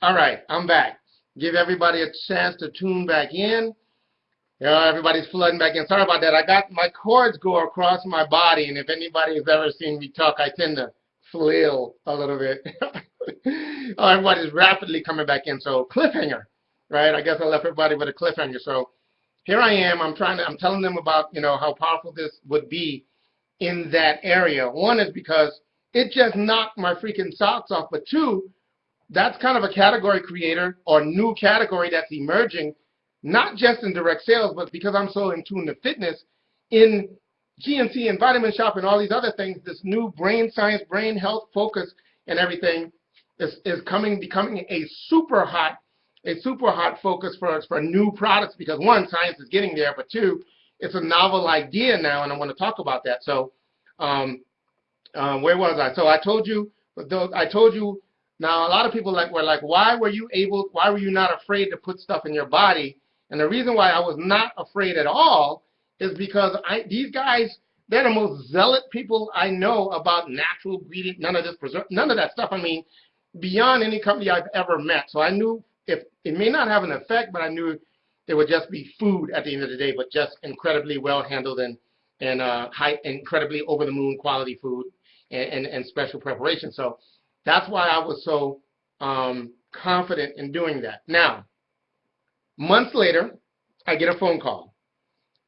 All right, I'm back. Give everybody a chance to tune back in. Everybody's flooding back in. Sorry about that. I got my cords go across my body, and if anybody has ever seen me talk, I tend to flail a little bit. Everybody's rapidly coming back in. So cliffhanger, right? I guess I left everybody with a cliffhanger. So here I am. I'm telling them about how powerful this would be in that area. One is because it just knocked my freaking socks off, but two, that's kind of a category creator or new category that's emerging, not just in direct sales, but because I'm so in tune to fitness, in GNC and Vitamin Shop and all these other things, this new brain science, brain health focus and everything is becoming a super hot focus for new products because one, science is getting there, but two, it's a novel idea now, and I want to talk about that. So where was I? So I told you now a lot of people were like, why were you not afraid to put stuff in your body? And the reason why I was not afraid at all is because these guys, they're the most zealot people I know about natural breeding, none of that stuff. I mean, beyond any company I've ever met. So I knew if it may not have an effect, but I knew it would just be food at the end of the day, but just incredibly well handled and incredibly over the moon quality food and special preparation. So that's why I was so confident in doing that. Now, months later, I get a phone call,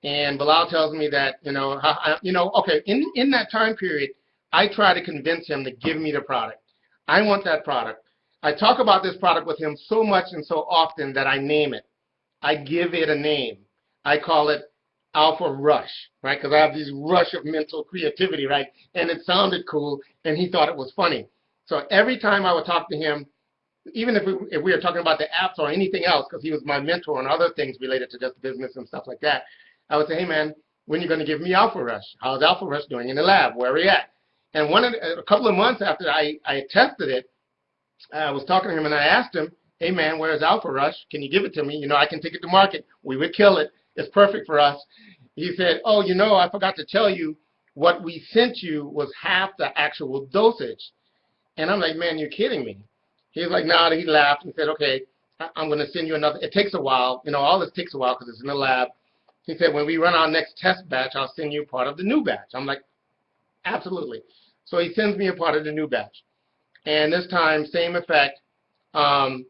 and Bilal tells me that okay, in that time period, I try to convince him to give me the product. I want that product. I talk about this product with him so much and so often that I name it. I give it a name. I call it Alpha Rush, right? Because I have this rush of mental creativity, right? And it sounded cool, and he thought it was funny. So every time I would talk to him, even if we were talking about the apps or anything else, because he was my mentor on other things related to just business and stuff like that, I would say, hey, man, when are you going to give me Alpha Rush? How's Alpha Rush doing in the lab? Where are we at? And a couple of months after I tested it, I was talking to him, and I asked him, hey, man, where's Alpha Rush? Can you give it to me? I can take it to market. We would kill it. It's perfect for us. He said, oh, I forgot to tell you, what we sent you was half the actual dosage. And I'm like, man, you're kidding me. He was like, nah, he laughed and said, okay, I'm going to send you another. It takes a while. All this takes a while because it's in the lab. He said, when we run our next test batch, I'll send you part of the new batch. I'm like, absolutely. So he sends me a part of the new batch. And this time, same effect. Same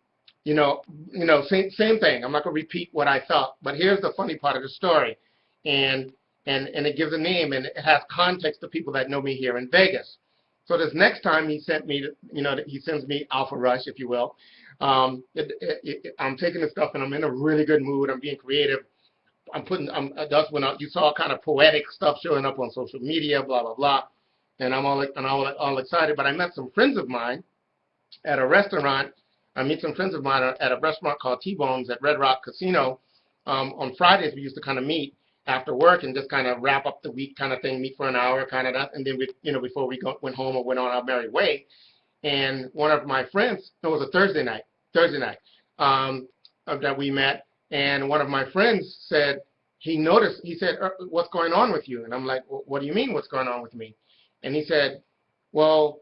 thing. I'm not going to repeat what I thought. But here's the funny part of the story. And it gives a name, and it has context to people that know me here in Vegas. So this next time he sends me Alpha Rush, if you will. I'm taking this stuff and I'm in a really good mood. I'm being creative. That's when you saw kind of poetic stuff showing up on social media, blah blah blah, and I'm all excited. But I met some friends of mine at a restaurant. I meet some friends of mine at a restaurant called T-Bones at Red Rock Casino. On Fridays we used to kind of meet after work and just kind of wrap up the week kind of thing, meet for an hour kind of that, and then before we went home or went on our merry way. And one of my friends, it was a Thursday night that we met, and one of my friends said he said, what's going on with you? And I'm like, well, what do you mean what's going on with me? And he said, well,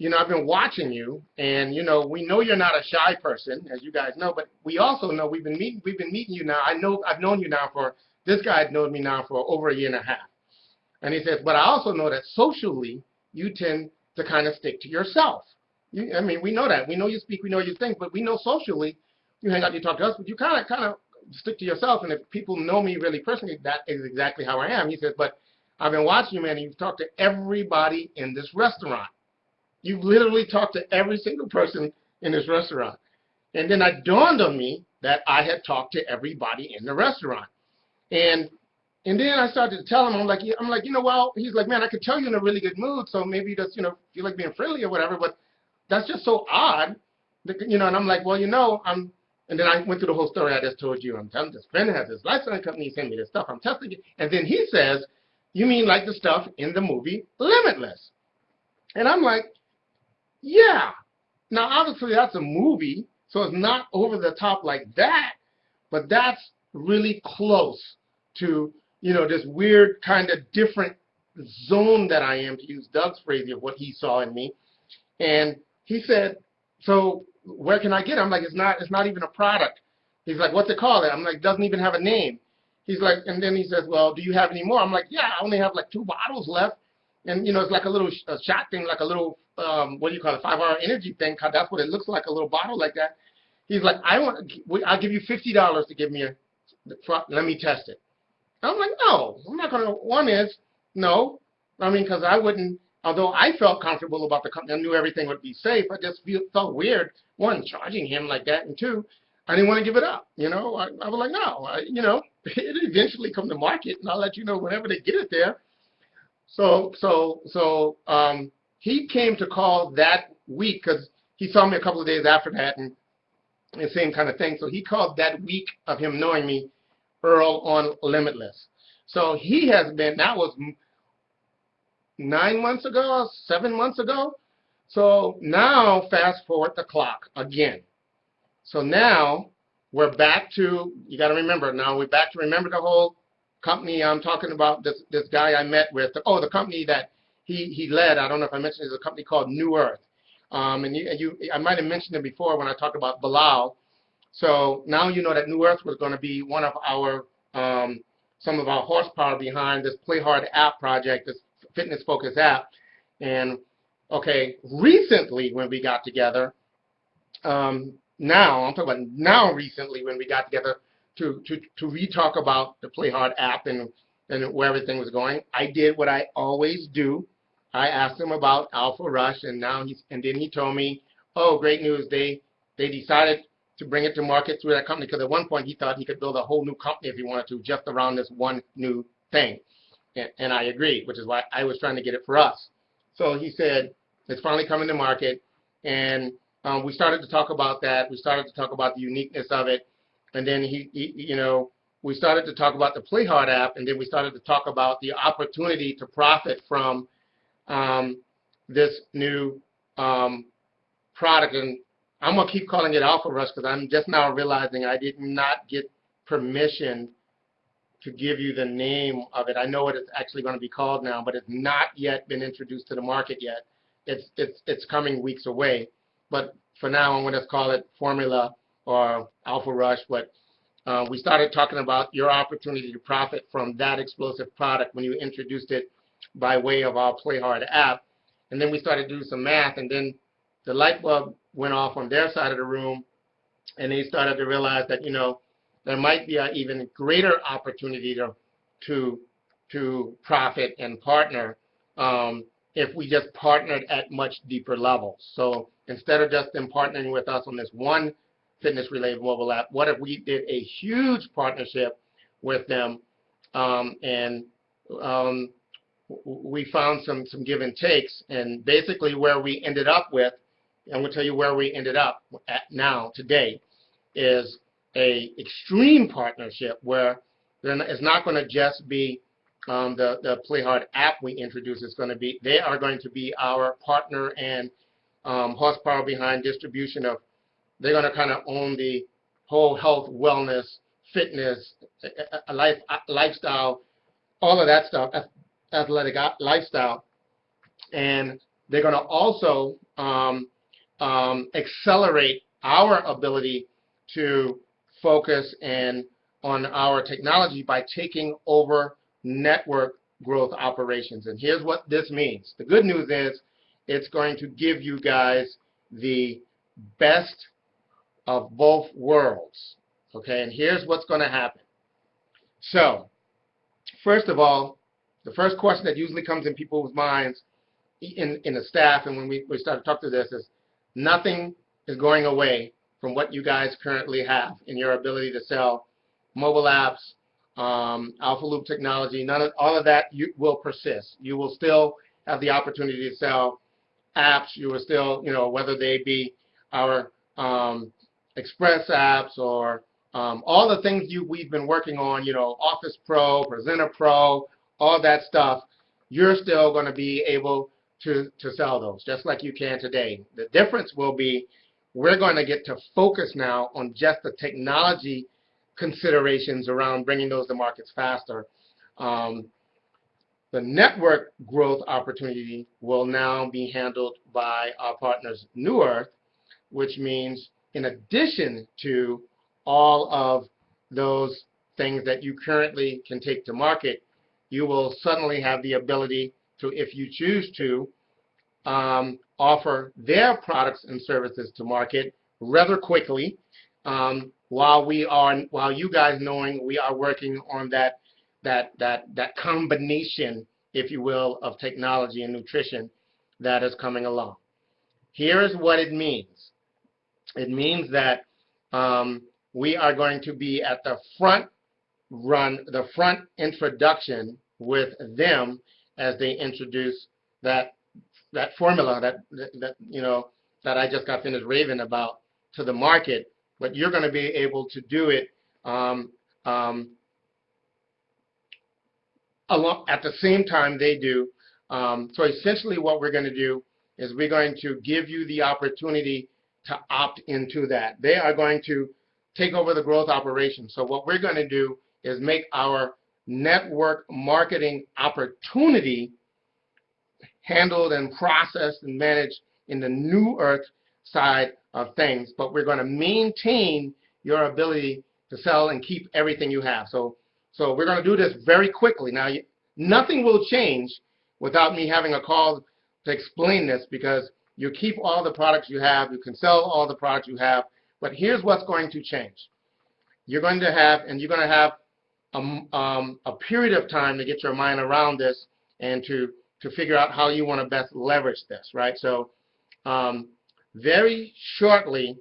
I've been watching you, and we know you're not a shy person, as you guys know, but we also know we've been meeting you now. I've known you now this guy had known me now for over a year and a half. And he says, but I also know that socially you tend to kind of stick to yourself. We know that. We know you speak, we know you think, but we know socially you hang out, you talk to us, but you kind of stick to yourself. And if people know me really personally, that is exactly how I am. He says, but I've been watching you, man, and you've talked to everybody in this restaurant. You've literally talked to every single person in this restaurant. And then it dawned on me that I had talked to everybody in the restaurant. And then I started to tell him, I'm like, well, he's like, man, I could tell you're in a really good mood, so maybe you just, feel like being friendly or whatever, but that's just so odd, and I'm like, well, and then I went through the whole story I just told you. I'm telling this friend has this lifestyle company, he sent me this stuff, I'm testing it, and then he says, you mean like the stuff in the movie Limitless? And I'm like, yeah. Now, obviously, that's a movie, so it's not over the top like that, but that's really close to, this weird kind of different zone that I am, to use Doug's phrase of what he saw in me. And he said, so where can I get it? I'm like, it's not even a product. He's like, what's it called? I'm like, doesn't even have a name. He's like, and then he says, well, do you have any more? I'm like, yeah, I only have like 2 bottles left. And, you know, it's like a little shot thing, like a little, what do you call it, 5-hour energy thing. That's what it looks like, a little bottle like that. He's like, I'll give you $50 to give me let me test it. I'm like, no, I'm not going to. One is, no. I mean, because I wouldn't, although I felt comfortable about the company, I knew everything would be safe, I just felt weird, one, charging him like that, and two, I didn't want to give it up. You know, I was like, no, you know, it'll eventually come to market, and I'll let you know whenever they get it there. So he came to call that week because he saw me a couple of days after that, and the same kind of thing. So he called that week of him knowing me Earl on Limitless. So he has been, that was 9 months ago, 7 months ago. So now fast forward the clock again. So now we're back to, you got to remember, now we're back to remember the whole company I'm talking about, this guy I met with. Oh, the company that he led, I don't know if I mentioned, is a company called New Earth. And I might have mentioned it before when I talked about Bilal. So now you know that New Earth was going to be one of our, some of our horsepower behind this Play Hard app project, this fitness focused app. And okay, recently when we got together, now I'm talking about now recently when we got together to re-talk about the Play Hard app and where everything was going, I did what I always do. I asked him about Alpha Rush, and then he told me, oh, great news, they decided to bring it to market through that company, because at one point he thought he could build a whole new company if he wanted to, just around this one new thing. And I agreed, which is why I was trying to get it for us. So he said, it's finally coming to market, and we started to talk about that. We started to talk about the uniqueness of it, and then you know, we started to talk about the Play Hard app, and then we started to talk about the opportunity to profit from this new product. And I'm going to keep calling it Alpha Rush because I'm just now realizing I did not get permission to give you the name of it. I know what it's actually going to be called now, but it's not yet been introduced to the market yet. It's coming weeks away. But for now, I'm going to call it Formula or Alpha Rush. But we started talking about your opportunity to profit from that explosive product when you introduced it by way of our Play Hard app. And then we started doing some math, and then the light bulb went off on their side of the room, and they started to realize that, you know, there might be an even greater opportunity to profit and partner if we just partnered at much deeper levels. So instead of just them partnering with us on this one fitness-related mobile app, what if we did a huge partnership with them, and we found some give and takes, and basically where we ended up with, I'm going to tell you where we ended up at now, today, is a extreme partnership where it's not going to just be the Play Hard app we introduce. It's going to be, they are going to be our partner and horsepower behind distribution of, they're going to kind of own the whole health, wellness, fitness, lifestyle, all of that stuff, athletic lifestyle. And they're going to also accelerate our ability to focus on our technology by taking over network growth operations. And here's what this means. The good news is it's going to give you guys the best of both worlds. Okay, and here's what's going to happen. So, first of all, the first question that usually comes in people's minds in the staff, and when we start to talk to this, is nothing is going away from what you guys currently have in your ability to sell mobile apps, AlphaLoop technology. All of that will persist. You will still have the opportunity to sell apps. You will still, you know, whether they be our Express apps or all the things we've been working on, you know, Office Pro, Presenter Pro, all that stuff, you're still going to be able to sell those, just like you can today. The difference will be we're going to get to focus now on just the technology considerations around bringing those to markets faster. The network growth opportunity will now be handled by our partners New Earth, which means in addition to all of those things that you currently can take to market, you will suddenly have the ability to, if you choose to, offer their products and services to market rather quickly, while you guys knowing we are working on that combination, if you will, of technology and nutrition that is coming along. Here's what it means. It means that we are going to be at the front introduction with them as they introduce that formula that I just got finished raving about to the market. But you're going to be able to do it at the same time they do. So essentially what we're going to do is we're going to give you the opportunity to opt into that. They are going to take over the growth operation. So what we're going to do is make our network marketing opportunity handled and processed and managed in the New Earth side of things, but we're going to maintain your ability to sell and keep everything you have. So we're going to do this very quickly. Now, nothing will change without me having a call to explain this, because you keep all the products you have, you can sell all the products you have, but here's what's going to change. You're going to have a period of time to get your mind around this and to figure out how you want to best leverage this, right? So very shortly,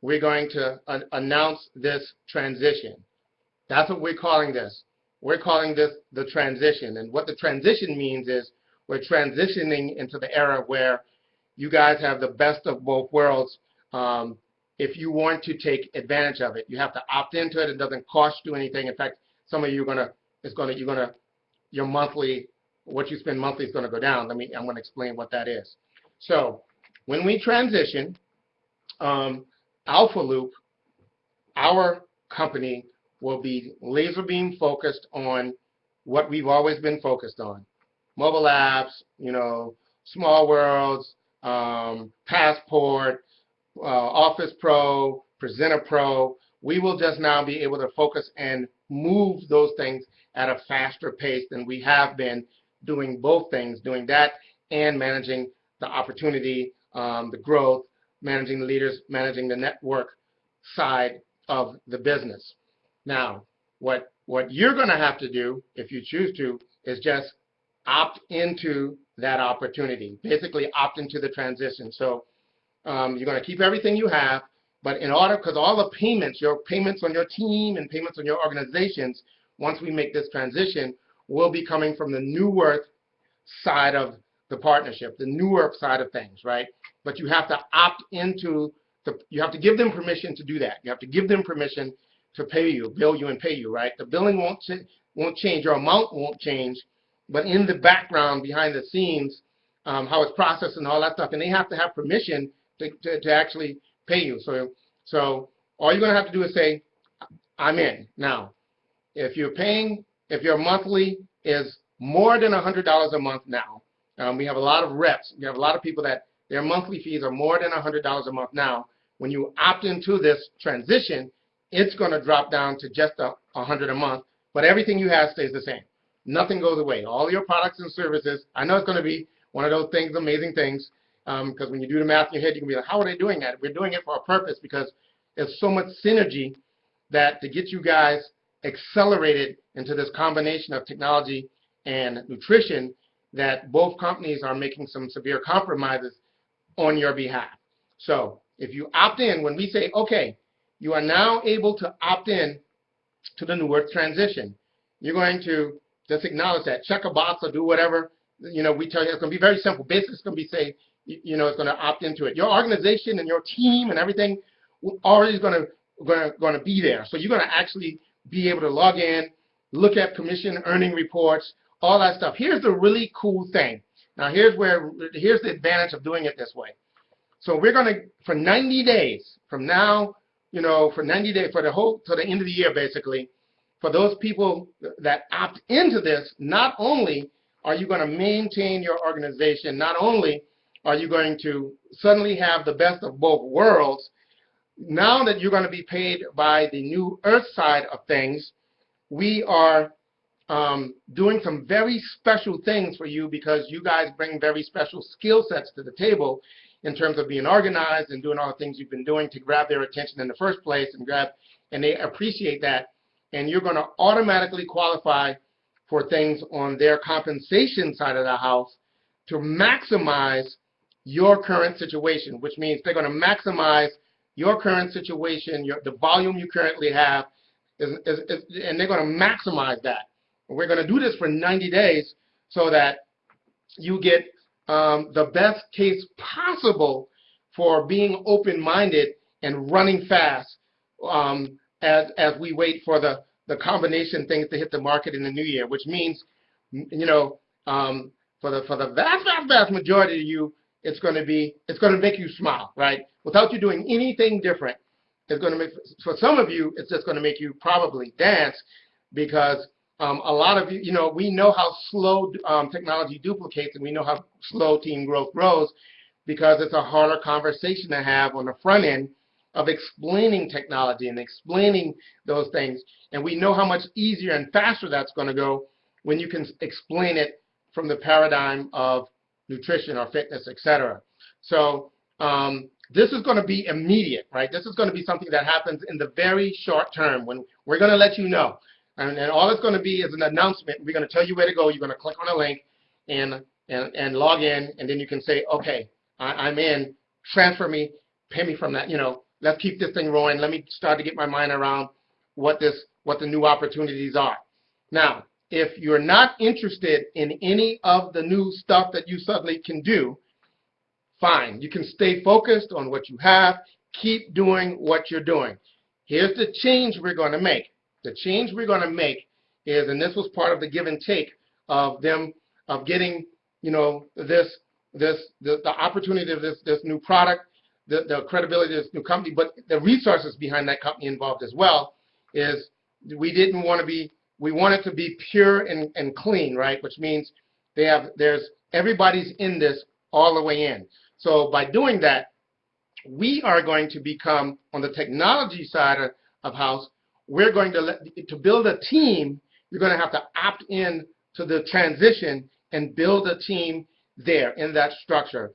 we're going to announce this transition. That's what we're calling this. We're calling this the transition. And what the transition means is we're transitioning into the era where you guys have the best of both worlds. If you want to take advantage of it, you have to opt into it. It doesn't cost you anything. In fact, some of you your monthly, what you spend monthly is going to go down. I'm going to explain what that is. So when we transition, AlphaLoop, our company, will be laser beam focused on what we've always been focused on: mobile apps, small worlds, Passport, Office Pro, Presenter Pro. We will just now be able to focus and move those things at a faster pace than we have been doing both things, doing that and managing the opportunity, the growth, managing the leaders, managing the network side of the business. Now, what you're going to have to do, if you choose to, is just opt into that opportunity. Basically, opt into the transition. So you're going to keep everything you have, but in order, because all the payments, your payments on your team and payments on your organizations, once we make this transition, will be coming from the New Earth side of the partnership, the New Earth side of things, right? But you have to opt into you have to give them permission to do that. You have to give them permission to pay you, bill you and pay you, right? The billing won't change, your amount won't change, but in the background, behind the scenes, how it's processed and all that stuff, and they have to have permission to actually pay you. So all you're going to have to do is say, I'm in. Now, if your monthly is more than $100 a month now, we have a lot of reps, we have a lot of people that their monthly fees are more than $100 a month now. When you opt into this transition, it's going to drop down to just $100 a month, but everything you have stays the same. Nothing goes away. All your products and services, I know it's going to be one of those things, amazing things, because when you do the math in your head, you can be like, how are they doing that? We're doing it for a purpose, because there's so much synergy that to get you guys accelerated into this combination of technology and nutrition, that both companies are making some severe compromises on your behalf. So if you opt in, when we say, okay, you are now able to opt in to the New Earth transition, you're going to just acknowledge that, check a box or do whatever, we tell you. It's going to be very simple. Basically, it's going to be it's going to opt into it. Your organization and your team and everything already is going to be there. So you're going to actually be able to log in, look at commission earning reports, all that stuff. Here's the really cool thing. Now here's the advantage of doing it this way. So we're going to, for 90 days from now, for 90 days, to the end of the year, basically, for those people that opt into this, not only are you going to maintain your organization, not only are you going to suddenly have the best of both worlds. Now that you're going to be paid by the New Earth side of things, we are doing some very special things for you because you guys bring very special skill sets to the table in terms of being organized and doing all the things you've been doing to grab their attention in the first place, and they appreciate that. And you're going to automatically qualify for things on their compensation side of the house to maximize your current situation, which means they're going to maximize your current situation, the volume you currently have, and they're going to maximize that. And we're going to do this for 90 days so that you get the best case possible for being open-minded and running fast as we wait for the combination things to hit the market in the new year, which means, you know, for the vast majority of you, it's going to make you smile, right? Without you doing anything different, it's going to make, for some of you, it's just going to make you probably dance, because a lot of you, you know, we know how slow technology duplicates, and we know how slow team growth grows, because it's a harder conversation to have on the front end of explaining technology and explaining those things. And we know how much easier and faster that's going to go when you can explain it from the paradigm of nutrition or fitness, etc. So this is going to be immediate, right? This is going to be something that happens in the very short term when we're going to let you know. And all it's going to be is an announcement. We're going to tell you where to go. You're going to click on a link and log in, and then you can say, okay, I'm in, transfer me, pay me from that, you know, let's keep this thing rolling. Let me start to get my mind around what the new opportunities are. Now, if you're not interested in any of the new stuff that you suddenly can do, fine. You can stay focused on what you have. Keep doing what you're doing. Here's the change we're going to make. The change we're going to make is, and this was part of the give and take of them, of getting, you know, the opportunity of this new product, the credibility of this new company, but the resources behind that company involved as well, is we want it to be pure and clean, right? Which means everybody's in this all the way in. So by doing that, we are going to become, on the technology side of house, we're going to build a team. You're going to have to opt in to the transition and build a team there in that structure.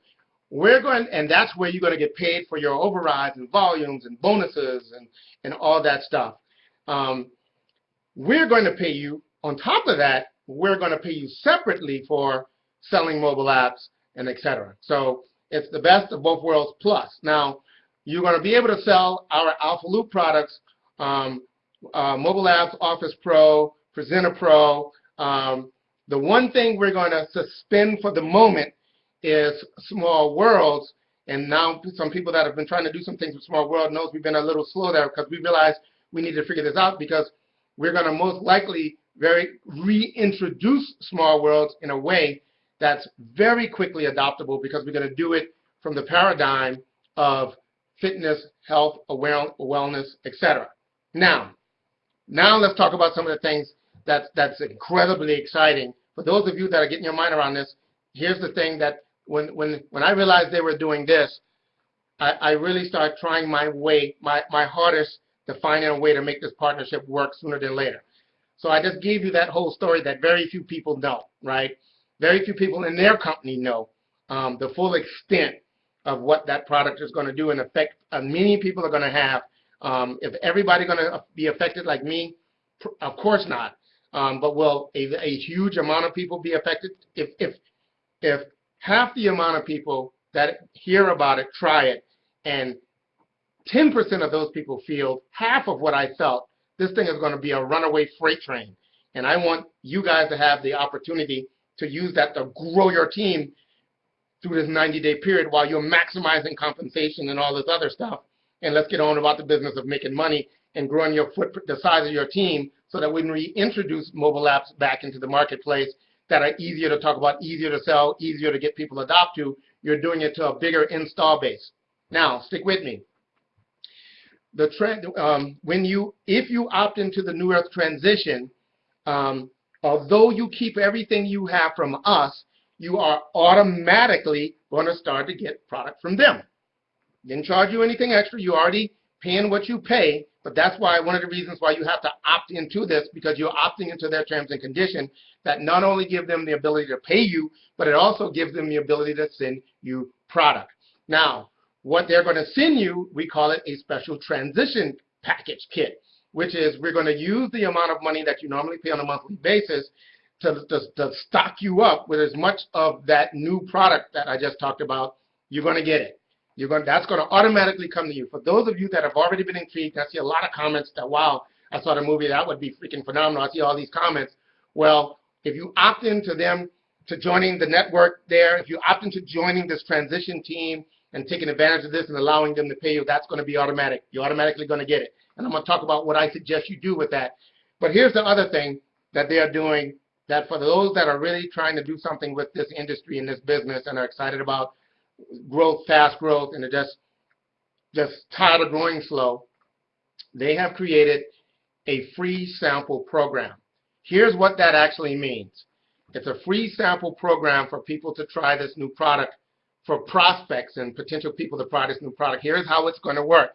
And that's where you're going to get paid for your overrides and volumes and bonuses and all that stuff. We're going to pay you, on top of that, we're going to pay you separately for selling mobile apps and etc. So it's the best of both worlds plus. Now, you're going to be able to sell our AlphaLoop products, mobile apps, Office Pro, Presenter Pro. The one thing we're going to suspend for the moment is Small Worlds. And now some people that have been trying to do some things with Small World knows we've been a little slow there, because we realized we need to figure this out, because we're going to most likely reintroduce Small Worlds in a way that's very quickly adoptable, because we're going to do it from the paradigm of fitness, health, wellness, etc. Now let's talk about some of the things that's incredibly exciting. For those of you that are getting your mind around this, here's the thing that when I realized they were doing this, I really started trying my hardest to find a way to make this partnership work sooner than later. So I just gave you that whole story that very few people know, right? Very few people in their company know the full extent of what that product is going to do and affect many people are going to have. If everybody's going to be affected like me, of course not. But will a huge amount of people be affected? If half the amount of people that hear about it try it, and 10% of those people feel half of what I felt, this thing is going to be a runaway freight train. And I want you guys to have the opportunity to use that to grow your team through this 90-day period while you're maximizing compensation and all this other stuff. And let's get on about the business of making money and growing your footprint, the size of your team, so that when we introduce mobile apps back into the marketplace that are easier to talk about, easier to sell, easier to get people to adopt to, you're doing it to a bigger install base. Now, stick with me. The trend, if you opt into the New Earth transition, although you keep everything you have from us, you are automatically going to start to get product from them. Didn't charge you anything extra. You already paying what you pay, but that's why one of the reasons why you have to opt into this, because you're opting into their terms and conditions that not only give them the ability to pay you, but it also gives them the ability to send you product. Now, what they're going to send you, we call it a special transition package kit, which is we're going to use the amount of money that you normally pay on a monthly basis to stock you up with as much of that new product that I just talked about. You're going to get it. That's going to automatically come to you. For those of you that have already been intrigued, I see a lot of comments that, wow, I saw the movie, that would be freaking phenomenal. I see all these comments. Well, if you opt into them, to joining the network there, if you opt into joining this transition team and taking advantage of this and allowing them to pay you, that's going to be automatic. You're automatically going to get it. And I'm going to talk about what I suggest you do with that. But here's the other thing that they are doing, that for those that are really trying to do something with this industry and this business and are excited about growth, fast growth, and are just tired of growing slow, they have created a free sample program. Here's what that actually means. It's a free sample program for people to try this new product, for prospects and potential people to try this new product. Here's how it's going to work.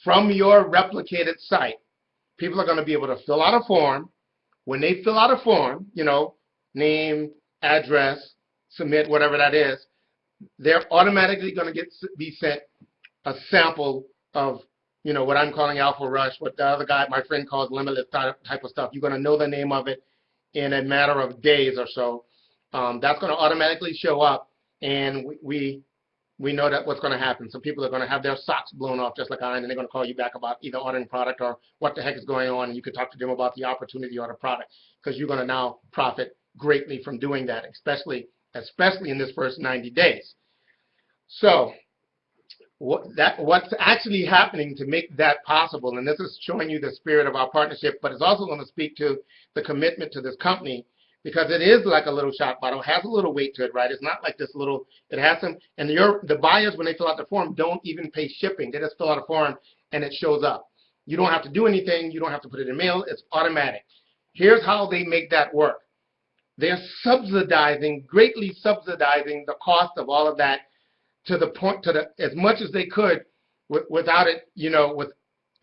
From your replicated site, people are going to be able to fill out a form. When they fill out a form, you know, name, address, submit, whatever that is, they're automatically going to be sent a sample of, you know, what I'm calling Alpha Rush, what the other guy, my friend, calls Limitless type of stuff. You're going to know the name of it in a matter of days or so. That's going to automatically show up, and we know that what's going to happen. Some people are going to have their socks blown off just like I, and they're going to call you back about either ordering product or what the heck is going on, and you can talk to them about the opportunity or the product, because you're going to now profit greatly from doing that, especially in this first 90 days. So what's actually happening to make that possible, and this is showing you the spirit of our partnership, but it's also going to speak to the commitment to this company, because it is like a little shot bottle. It has a little weight to it, right? It's not like this little, it has some, and the buyers, when they fill out the form, don't even pay shipping. They just fill out a form and it shows up. You don't have to do anything. You don't have to put it in mail. It's automatic. Here's how they make that work. They're greatly subsidizing the cost of all of that to the point, as much as they could without it, you know,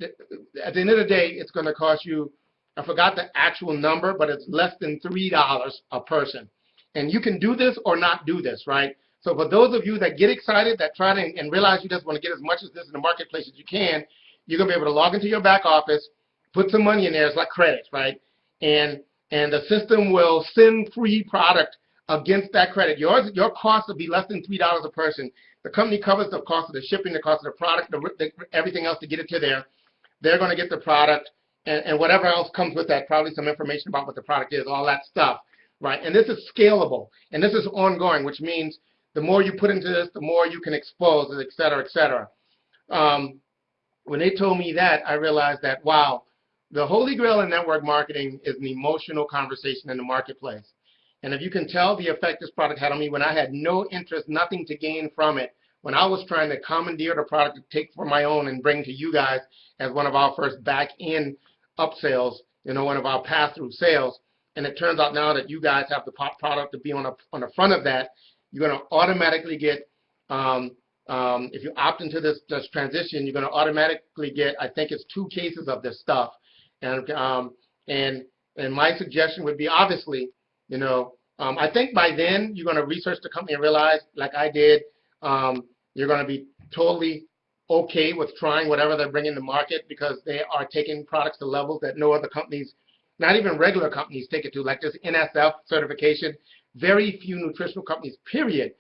at the end of the day, it's going to cost you, I forgot the actual number, but it's less than $3 a person. And you can do this or not do this, right? So for those of you that get excited, that try to, and realize you just want to get as much of this in the marketplace as you can, you're going to be able to log into your back office, put some money in there. It's like credits, right? And the system will send free product against that credit. Your cost will be less than $3 a person. The company covers the cost of the shipping, the cost of the product, everything else to get it to there. They're going to get the product and whatever else comes with that, probably some information about what the product is, all that stuff, right? And this is scalable, and this is ongoing, which means the more you put into this, the more you can expose it, et cetera, et cetera. When they told me that, I realized that, wow, the holy grail in network marketing is an emotional conversation in the marketplace. And if you can tell the effect this product had on me when I had no interest, nothing to gain from it, when I was trying to commandeer the product to take for my own and bring to you guys as one of our first back-end upsells, you know, one of our pass-through sales, and it turns out now that you guys have the product to be on the front of that, you're going to automatically get, if you opt into this transition, you're going to automatically get, I think it's 2 cases of this stuff. And my suggestion would be, obviously, you know, I think by then you're going to research the company and realize, like I did, you're going to be totally okay with trying whatever they're bringing to market, because they are taking products to levels that no other companies, not even regular companies, take it to, like this NSF certification. Very few nutritional companies, period,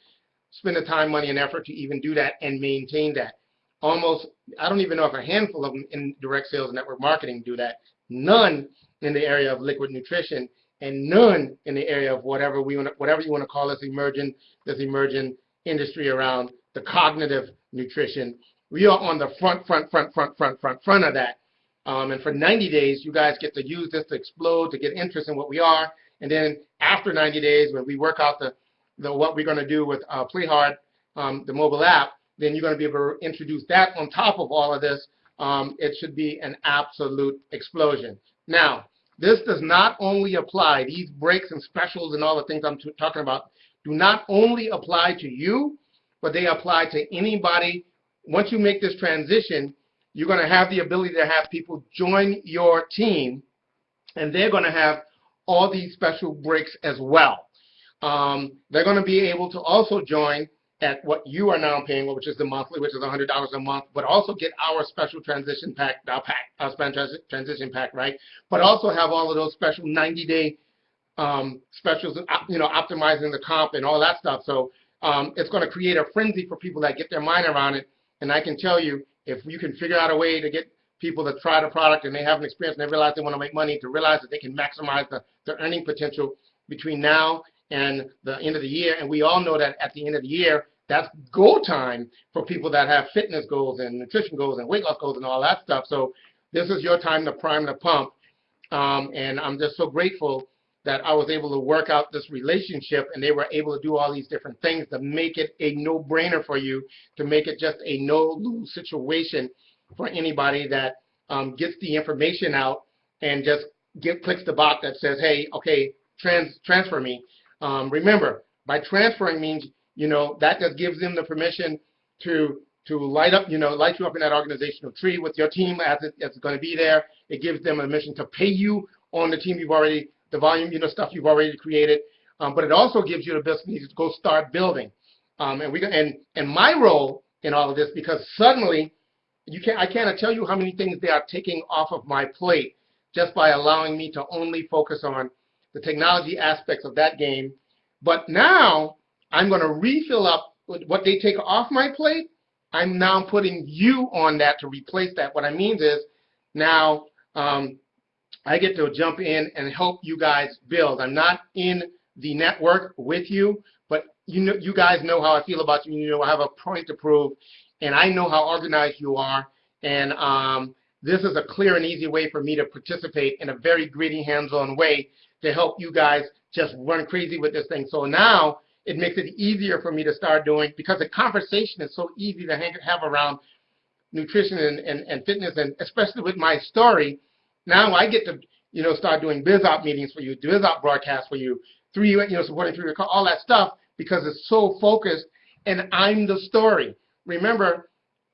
spend the time, money, and effort to even do that and maintain that. Almost, I don't even know if a handful of them in direct sales and network marketing do that. None in the area of liquid nutrition, and none in the area of whatever you want to call this emerging industry around the cognitive nutrition. We are on the front of that. And for 90 days, you guys get to use this to explode, to get interest in what we are. And then after 90 days, when we work out what we're going to do with Play Hard, the mobile app, then you're going to be able to introduce that on top of all of this. It should be an absolute explosion. Now, this does not only apply, these breaks and specials and all the things I'm talking about do not only apply to you, but they apply to anybody. Once you make this transition, you're going to have the ability to have people join your team, and they're going to have all these special breaks as well. They're going to be able to also join at what you are now paying, which is the monthly, which is $100 a month, but also get our special transition pack, our transition pack, right? But also have all of those special 90-day specials, optimizing the comp and all that stuff. So it's going to create a frenzy for people that get their mind around it. And I can tell you, if you can figure out a way to get people to try the product and they have an experience and they realize they want to make money, to realize that they can maximize the earning potential between now and the end of the year. And we all know that at the end of the year, that's go time for people that have fitness goals and nutrition goals and weight loss goals and all that stuff. So this is your time to prime the pump. And I'm just so grateful that I was able to work out this relationship, and they were able to do all these different things to make it a no-brainer for you, to make it just a no-lose situation for anybody that gets the information out and just clicks the box that says, hey, okay, transfer me. Remember, by transferring means, that just gives them the permission to light you up in that organizational tree with your team as it's going to be there. It gives them a mission to pay you on the team the volume, stuff you've already created. But it also gives you the ability to go start building. And my role in all of this, because suddenly I cannot tell you how many things they are taking off of my plate just by allowing me to only focus on the technology aspects of that game. But now I'm going to refill up what they take off my plate. I'm now putting you on that to replace that. What I mean is now I get to jump in and help you guys build. I'm not in the network with you, but you guys know how I feel about you. I have a point to prove, and I know how organized you are. And this is a clear and easy way for me to participate in a very gritty, hands-on way to help you guys just run crazy with this thing. So now it makes it easier for me to start doing, because the conversation is so easy to have around nutrition and fitness, and especially with my story. Now I get to, start doing BizOp meetings for you, BizOp broadcasts for you, supporting through all that stuff, because it's so focused, and I'm the story. Remember,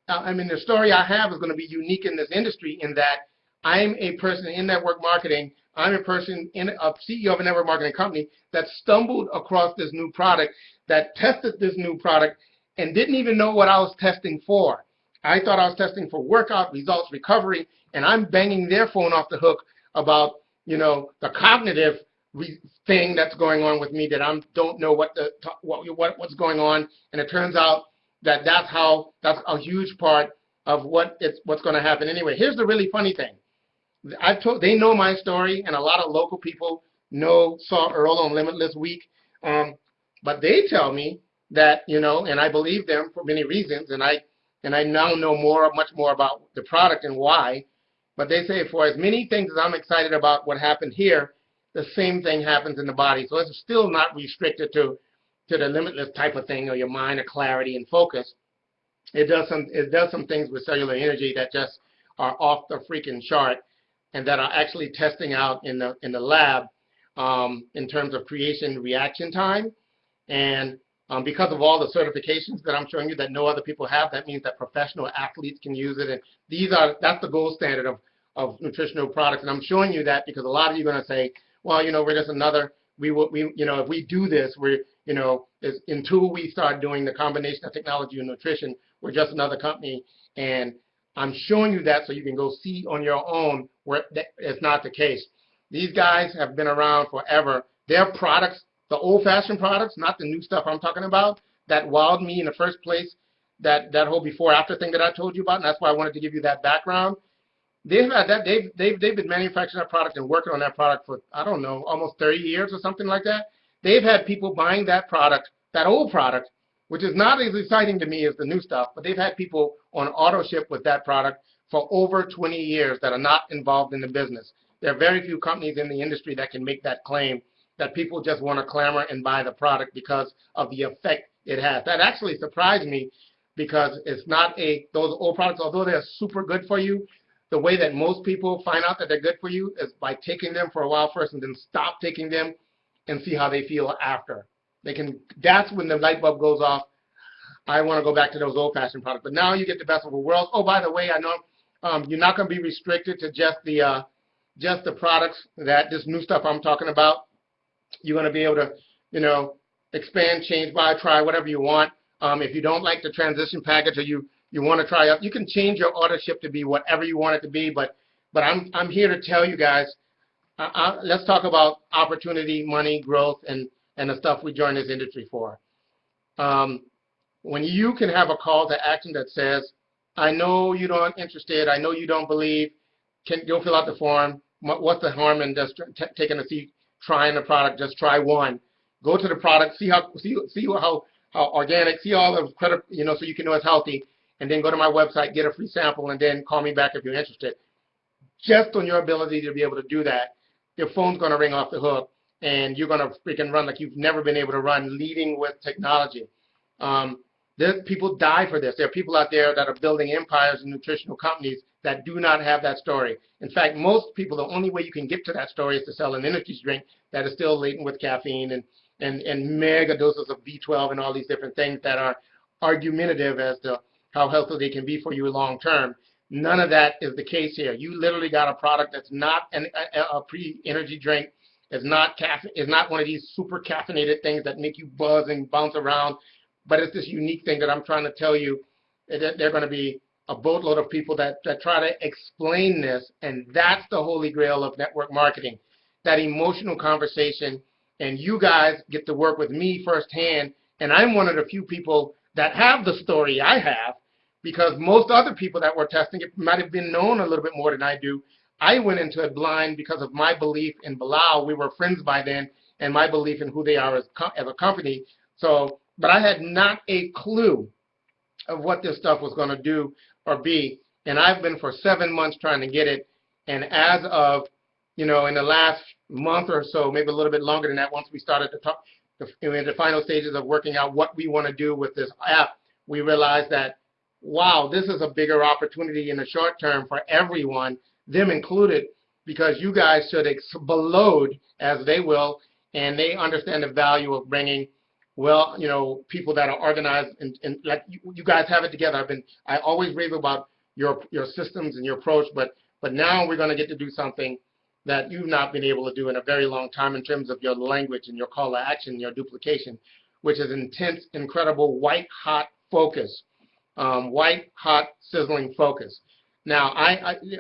the story I have is going to be unique in this industry in that I'm a person in network marketing. I'm a person a CEO of a network marketing company that stumbled across this new product, that tested this new product, and didn't even know what I was testing for. I thought I was testing for workout results, recovery, and I'm banging their phone off the hook about, the cognitive thing that's going on with me, that I don't know what's going on. And it turns out that that's a huge part of what's going to happen anyway. Here's the really funny thing. They know my story, and a lot of local people saw Earl on Limitless Week, but they tell me that, and I believe them for many reasons, and I now know much more about the product and why. But they say for as many things as I'm excited about what happened here, the same thing happens in the body. So it's still not restricted to the Limitless type of thing, or your mind, or clarity and focus. It does some things with cellular energy that just are off the freaking chart, and that are actually testing out in the lab in terms of creation reaction time. And because of all the certifications that I'm showing you that no other people have, that means that professional athletes can use it. And that's the gold standard of nutritional products. And I'm showing you that because a lot of you are going to say, well, we're just another, if we do this, until we start doing the combination of technology and nutrition, we're just another company. And I'm showing you that so you can go see on your own where it's not the case. These guys have been around forever. Their products, the old-fashioned products, not the new stuff I'm talking about, that wowed me in the first place, that whole before-after thing that I told you about, and that's why I wanted to give you that background. They've been manufacturing that product and working on that product for, I don't know, almost 30 years or something like that. They've had people buying that product, that old product, which is not as exciting to me as the new stuff, but they've had people on auto ship with that product for over 20 years that are not involved in the business. There are very few companies in the industry that can make that claim, that people just want to clamor and buy the product because of the effect it has. That actually surprised me, because it's not those old products, although they're super good for you, the way that most people find out that they're good for you is by taking them for a while first and then stop taking them and see how they feel after. That's when the light bulb goes off. I want to go back to those old-fashioned products. But now you get the best of both worlds. Oh, by the way, I know you're not going to be restricted to just the products that this new stuff I'm talking about. You're going to be able to, expand, change, buy, try, whatever you want. If you don't like the transition package or you want to try out, you can change your ordership to be whatever you want it to be. But I'm here to tell you guys, let's talk about opportunity, money, growth, and the stuff we joined this industry for. When you can have a call to action that says, I know you're not interested, I know you don't believe, go fill out the form. What's the harm in just taking a seat, trying the product? Just try one. Go to the product, see how organic, see all the credit, so you can know it's healthy, and then go to my website, get a free sample, and then call me back if you're interested. Just on your ability to be able to do that, your phone's going to ring off the hook, and you're going to freaking run like you've never been able to run, leading with technology. People die for this. There are people out there that are building empires and nutritional companies that do not have that story. In fact, most people, the only way you can get to that story is to sell an energy drink that is still laden with caffeine and mega doses of B12 and all these different things that are argumentative as to how healthy they can be for you long term. None of that is the case here. You literally got a product that's not a pre-energy drink. It's not one of these super caffeinated things that make you buzz and bounce around. But it's this unique thing that I'm trying to tell you that there are going to be a boatload of people that try to explain this, and that's the holy grail of network marketing, that emotional conversation. And you guys get to work with me firsthand, and I'm one of the few people that have the story I have, because most other people that were testing it might have been known a little bit more than I do. I went into it blind because of my belief in Bilal. We were friends by then, and my belief in who they are as a company. But I had not a clue of what this stuff was going to do or be. And I've been for 7 months trying to get it. And as of, in the last month or so, maybe a little bit longer than that, once we started to talk, in the final stages of working out what we want to do with this app, we realized that, wow, this is a bigger opportunity in the short term for everyone, them included, because you guys should explode as they will, and they understand the value of bringing people that are organized and like you guys have it together. I always rave about your systems and your approach, but now we're going to get to do something that you've not been able to do in a very long time in terms of your language and your call to action, your duplication, which is intense, incredible, white hot focus, white hot sizzling focus. Now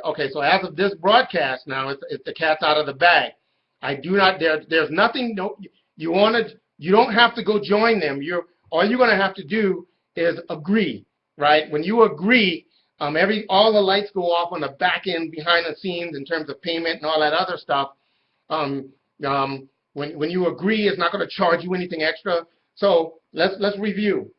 okay, so as of this broadcast, now it's the cat's out of the bag. I do not there's nothing. No, you don't have to go join them. All you're going to have to do is agree, right? When you agree, all the lights go off on the back end, behind the scenes, in terms of payment and all that other stuff. When you agree, it's not going to charge you anything extra. So let's review.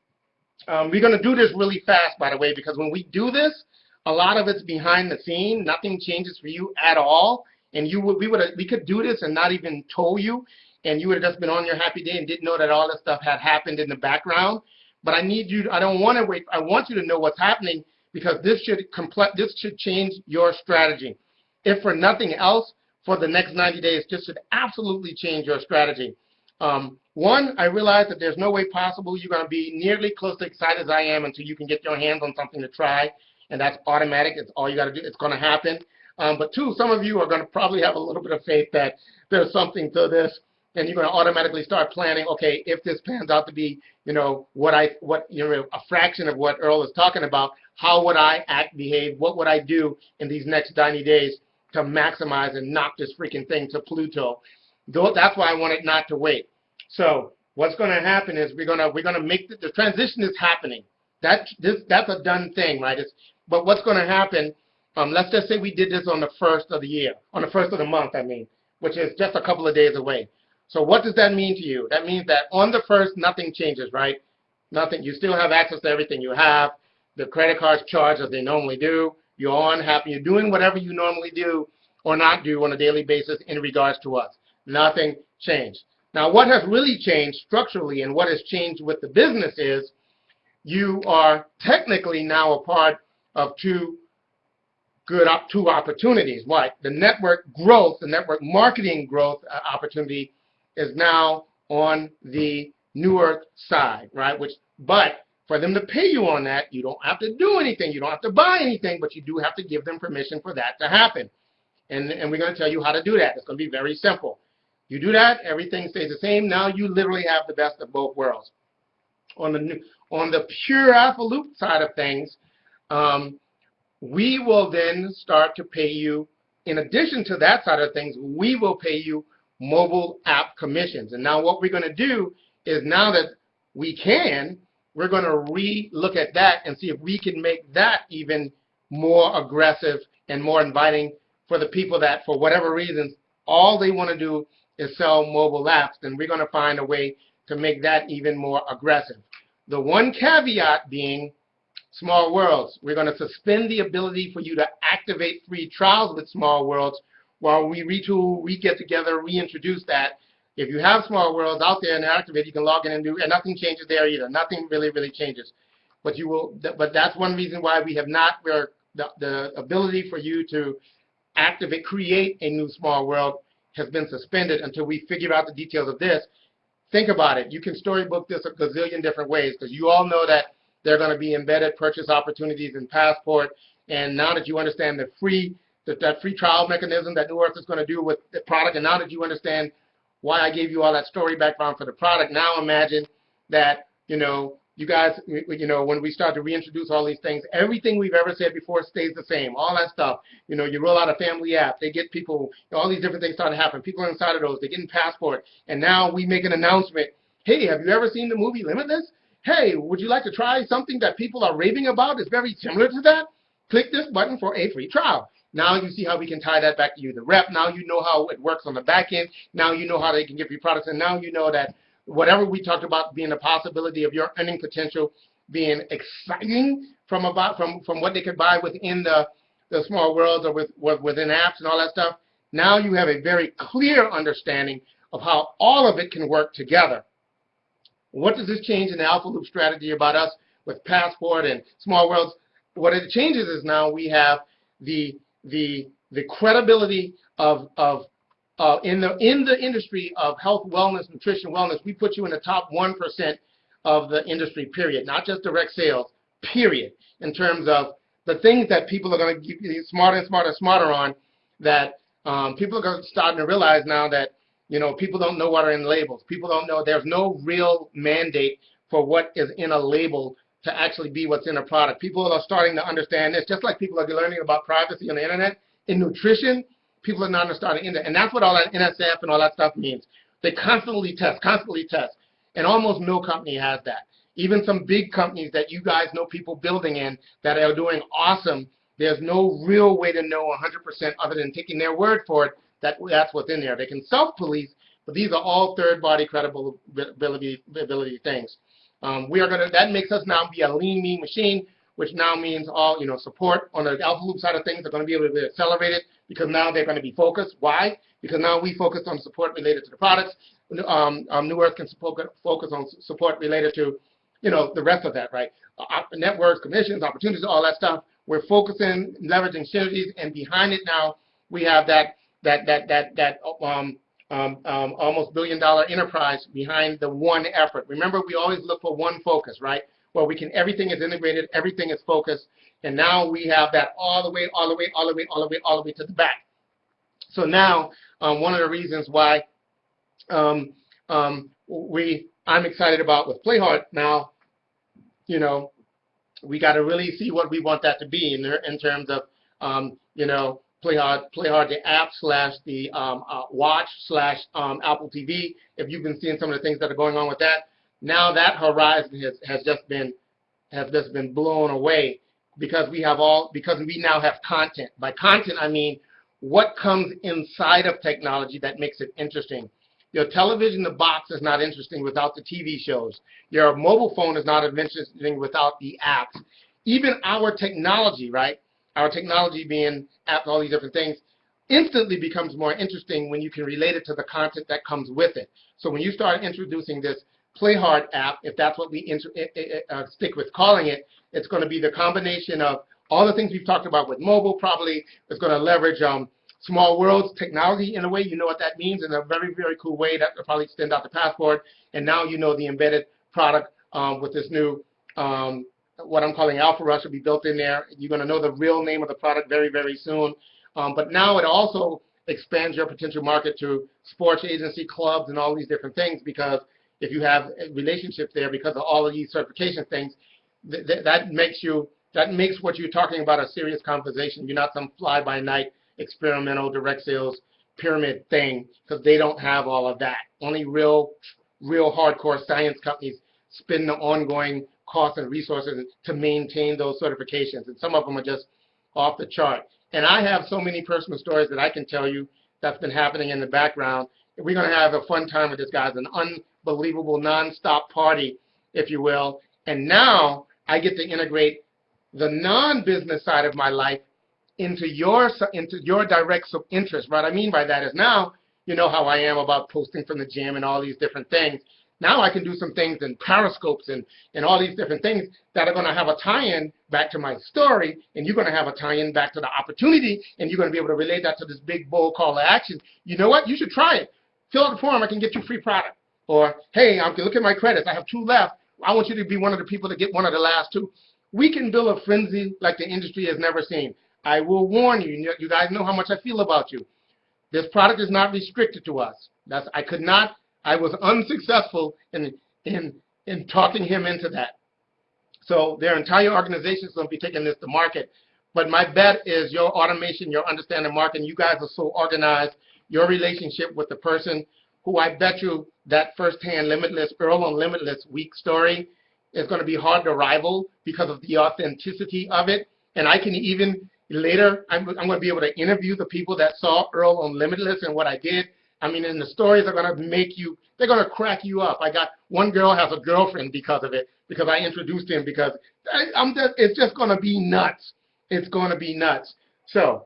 We're going to do this really fast, by the way, because when we do this, a lot of it's behind the scene. Nothing changes for you at all, and we could do this and not even told you. And you would have just been on your happy day and didn't know that all this stuff had happened in the background. But I don't want to wait. I want you to know what's happening, because this should change your strategy. If for nothing else, for the next 90 days, this should absolutely change your strategy. One, I realize that there's no way possible you're going to be nearly close to excited as I am until you can get your hands on something to try, and that's automatic. It's all you got to do. It's going to happen. But two, some of you are going to probably have a little bit of faith that there's something to this. And you're going to automatically start planning, okay, if this pans out to be, a fraction of what Earl is talking about, how would I act, behave, what would I do in these next 90 days to maximize and knock this freaking thing to Pluto? That's why I wanted not to wait. So what's going to happen is we're going to make the transition is happening. That's a done thing, right? But what's going to happen, let's just say we did this on the 1st of the year, on the 1st of the month, which is just a couple of days away. So what does that mean to you? That means that on the 1st, nothing changes, right? Nothing. You still have access to everything you have. The credit cards charge as they normally do. You're on happy. You're doing whatever you normally do or not do on a daily basis in regards to us. Nothing changed. Now, what has really changed structurally and what has changed with the business is you are technically now a part of two opportunities. Right? The network growth, the network marketing growth opportunity is now on the New Earth side, right? But for them to pay you on that, you don't have to do anything. You don't have to buy anything, but you do have to give them permission for that to happen. And we're going to tell you how to do that. It's going to be very simple. You do that, everything stays the same. Now you literally have the best of both worlds. On the pure AlphaLoop side of things, we will then start to pay you, in addition to that side of things, we will pay you mobile app commissions. And now what we're going to do is, now that we can, we're going to re-look at that and see if we can make that even more aggressive and more inviting for the people that, for whatever reasons, all they want to do is sell mobile apps. Then we're going to find a way to make that even more aggressive. The one caveat being Small Worlds. We're going to suspend the ability for you to activate free trials with Small Worlds while we retool, we get together, reintroduce that. If you have Small Worlds out there and activate, you can log in and do, and nothing changes there either. Nothing really changes. But you will. But that's one reason why we have not. The ability for you to activate, create a new Small World has been suspended until we figure out the details of this. Think about it. You can storybook this a gazillion different ways, because you all know that there are going to be embedded purchase opportunities in Passport. And now that you understand that free trial mechanism that New Earth is going to do with the product, and now that you understand why I gave you all that story background for the product, now imagine that, you guys, when we start to reintroduce all these things, everything we've ever said before stays the same. All that stuff. You roll out a family app, they get people, all these different things start to happen. People are inside of those, they get in Passport, and now we make an announcement. Hey, have you ever seen the movie Limitless? Hey, would you like to try something that people are raving about? It's very similar to that. Click this button for a free trial. Now you see how we can tie that back to you, the rep. Now you know how it works on the back end. Now you know how they can give you products, and now you know that whatever we talked about being a possibility of your earning potential being exciting from what they could buy within the Small Worlds or within apps and all that stuff. Now you have a very clear understanding of how all of it can work together. What does this change in the AlphaLoop strategy about us with Passport and Small Worlds? What it changes is now we have the credibility of in the industry of health, wellness, nutrition, wellness. We put you in the top 1% of the industry, period. Not just direct sales, period. In terms of the things that people are going to get smarter and smarter on, that people are starting to realize now that people don't know what are in labels. People don't know. There's no real mandate for what is in a label to actually be what's in a product. People are starting to understand this, just like people are learning about privacy on the internet. In nutrition, people are now starting into, and that's what all that NSF and all that stuff means. They constantly test, and almost no company has that. Even some big companies that you guys know people building in that are doing awesome, there's no real way to know 100% other than taking their word for it that that's what's in there. They can self-police, but these are all third-party credibility things. That makes us now be a lean, mean machine, which now means all, support on the AlphaLoop side of things are going to be able to be accelerated because now they're going to be focused. Why? Because now we focus on support related to the products. New Earth can focus on support related to, the rest of that, right? Networks, commissions, opportunities, all that stuff. We're focusing, leveraging synergies, and behind it now we have that almost billion-dollar enterprise behind the one effort. Remember, we always look for one focus, right? Where everything is integrated, everything is focused, and now we have that all the way to the back. So now, one of the reasons why I'm excited about with PlayHard now, we got to really see what we want that to be in terms of, PlayHard, the app / the watch / Apple TV. If you've been seeing some of the things that are going on with that, now that horizon has just been blown away because we now have content. By content, I mean what comes inside of technology that makes it interesting. Your television, the box, is not interesting without the TV shows. Your mobile phone is not interesting without the apps. Even our technology, right? Our technology being apps, all these different things, instantly becomes more interesting when you can relate it to the content that comes with it. So when you start introducing this PlayHard app, if that's what we stick with calling it, it's going to be the combination of all the things we've talked about with mobile. Probably it's going to leverage small worlds technology in a way. You know what that means in a very, very cool way. That will probably extend out the passport. And now you know the embedded product with this new, what I'm calling Alpha Rush will be built in there. You're going to know the real name of the product very, very soon. But now it also expands your potential market to sports agency clubs and all these different things, because if you have relationships there because of all of these certification things, that makes what you're talking about a serious conversation. You're not some fly-by-night experimental direct sales pyramid thing, because they don't have all of that. Only real hardcore science companies spend the ongoing costs and resources to maintain those certifications, and some of them are just off the chart. And I have so many personal stories that I can tell you that's been happening in the background. We're going to have a fun time with this, guys, an unbelievable non-stop party, if you will. And now I get to integrate the non-business side of my life into your direct interest. What I mean by that is, now you know how I am about posting from the gym and all these different things. Now I can do some things in periscopes and all these different things that are going to have a tie-in back to my story, and you're going to have a tie-in back to the opportunity, and you're going to be able to relate that to this big, bold call to action. You know what? You should try it. Fill out the form. I can get you free product. Or, hey, I can look at my credits. I have 2 left. I want you to be one of the people to get one of the last 2. We can build a frenzy like the industry has never seen. I will warn you. You guys know how much I feel about you. This product is not restricted to us. I was unsuccessful in talking him into that. So their entire organization is going to be taking this to market. But my bet is your automation, your understanding marketing, you guys are so organized, your relationship with the person who, I bet you that firsthand Limitless, Earl on Limitless week story is going to be hard to rival because of the authenticity of it. And I can even later, I'm going to be able to interview the people that saw Earl on Limitless and what I did. I mean, and the stories are going to make you, they're going to crack you up. I got one girl has a girlfriend because of it, because I introduced him, because it's just going to be nuts. It's going to be nuts. So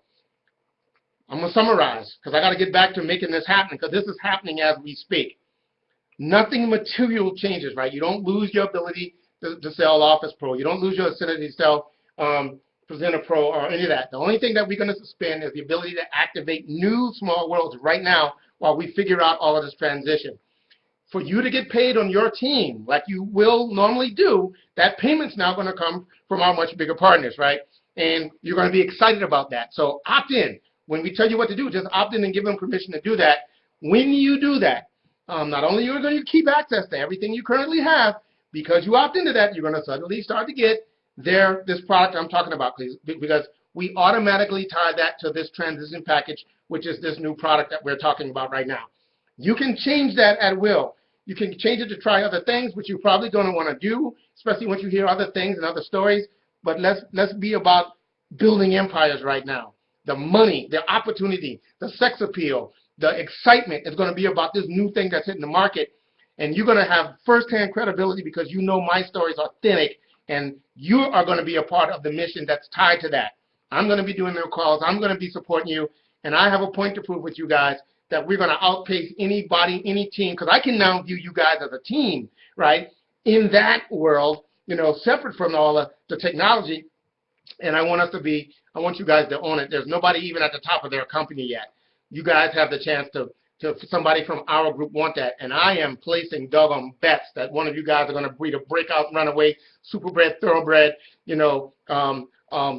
I'm going to summarize, because I got to get back to making this happen, because this is happening as we speak. Nothing material changes, right? You don't lose your ability to sell Office Pro. You don't lose your ability to sell Presenter Pro or any of that. The only thing that we're going to suspend is the ability to activate new small worlds right now while we figure out all of this transition. For you to get paid on your team, like you will normally do, that payment's now going to come from our much bigger partners, right? And you're going to be excited about that. So opt in. When we tell you what to do, just opt in and give them permission to do that. When you do that, not only are you going to keep access to everything you currently have, because you opt into that, you're going to suddenly start to get this product I'm talking about, because we automatically tie that to this transition package, which is this new product that we're talking about right now. You can change that at will. You can change it to try other things, which you're probably going to want to do, especially once you hear other things and other stories. But let's be about building empires right now. The money, the opportunity, the sex appeal, the excitement is going to be about this new thing that's hitting the market. And you're going to have firsthand credibility because you know my story is authentic, and you are going to be a part of the mission that's tied to that. I'm going to be doing their calls. I'm going to be supporting you. And I have a point to prove with you guys that we're going to outpace anybody, any team, because I can now view you guys as a team, right, in that world, you know, separate from all the technology. And I want you guys to own it. There's nobody even at the top of their company yet. You guys have the chance to somebody from our group want that. And I am placing doggone bets that one of you guys are going to breed a breakout runaway, superbred, thoroughbred, you know,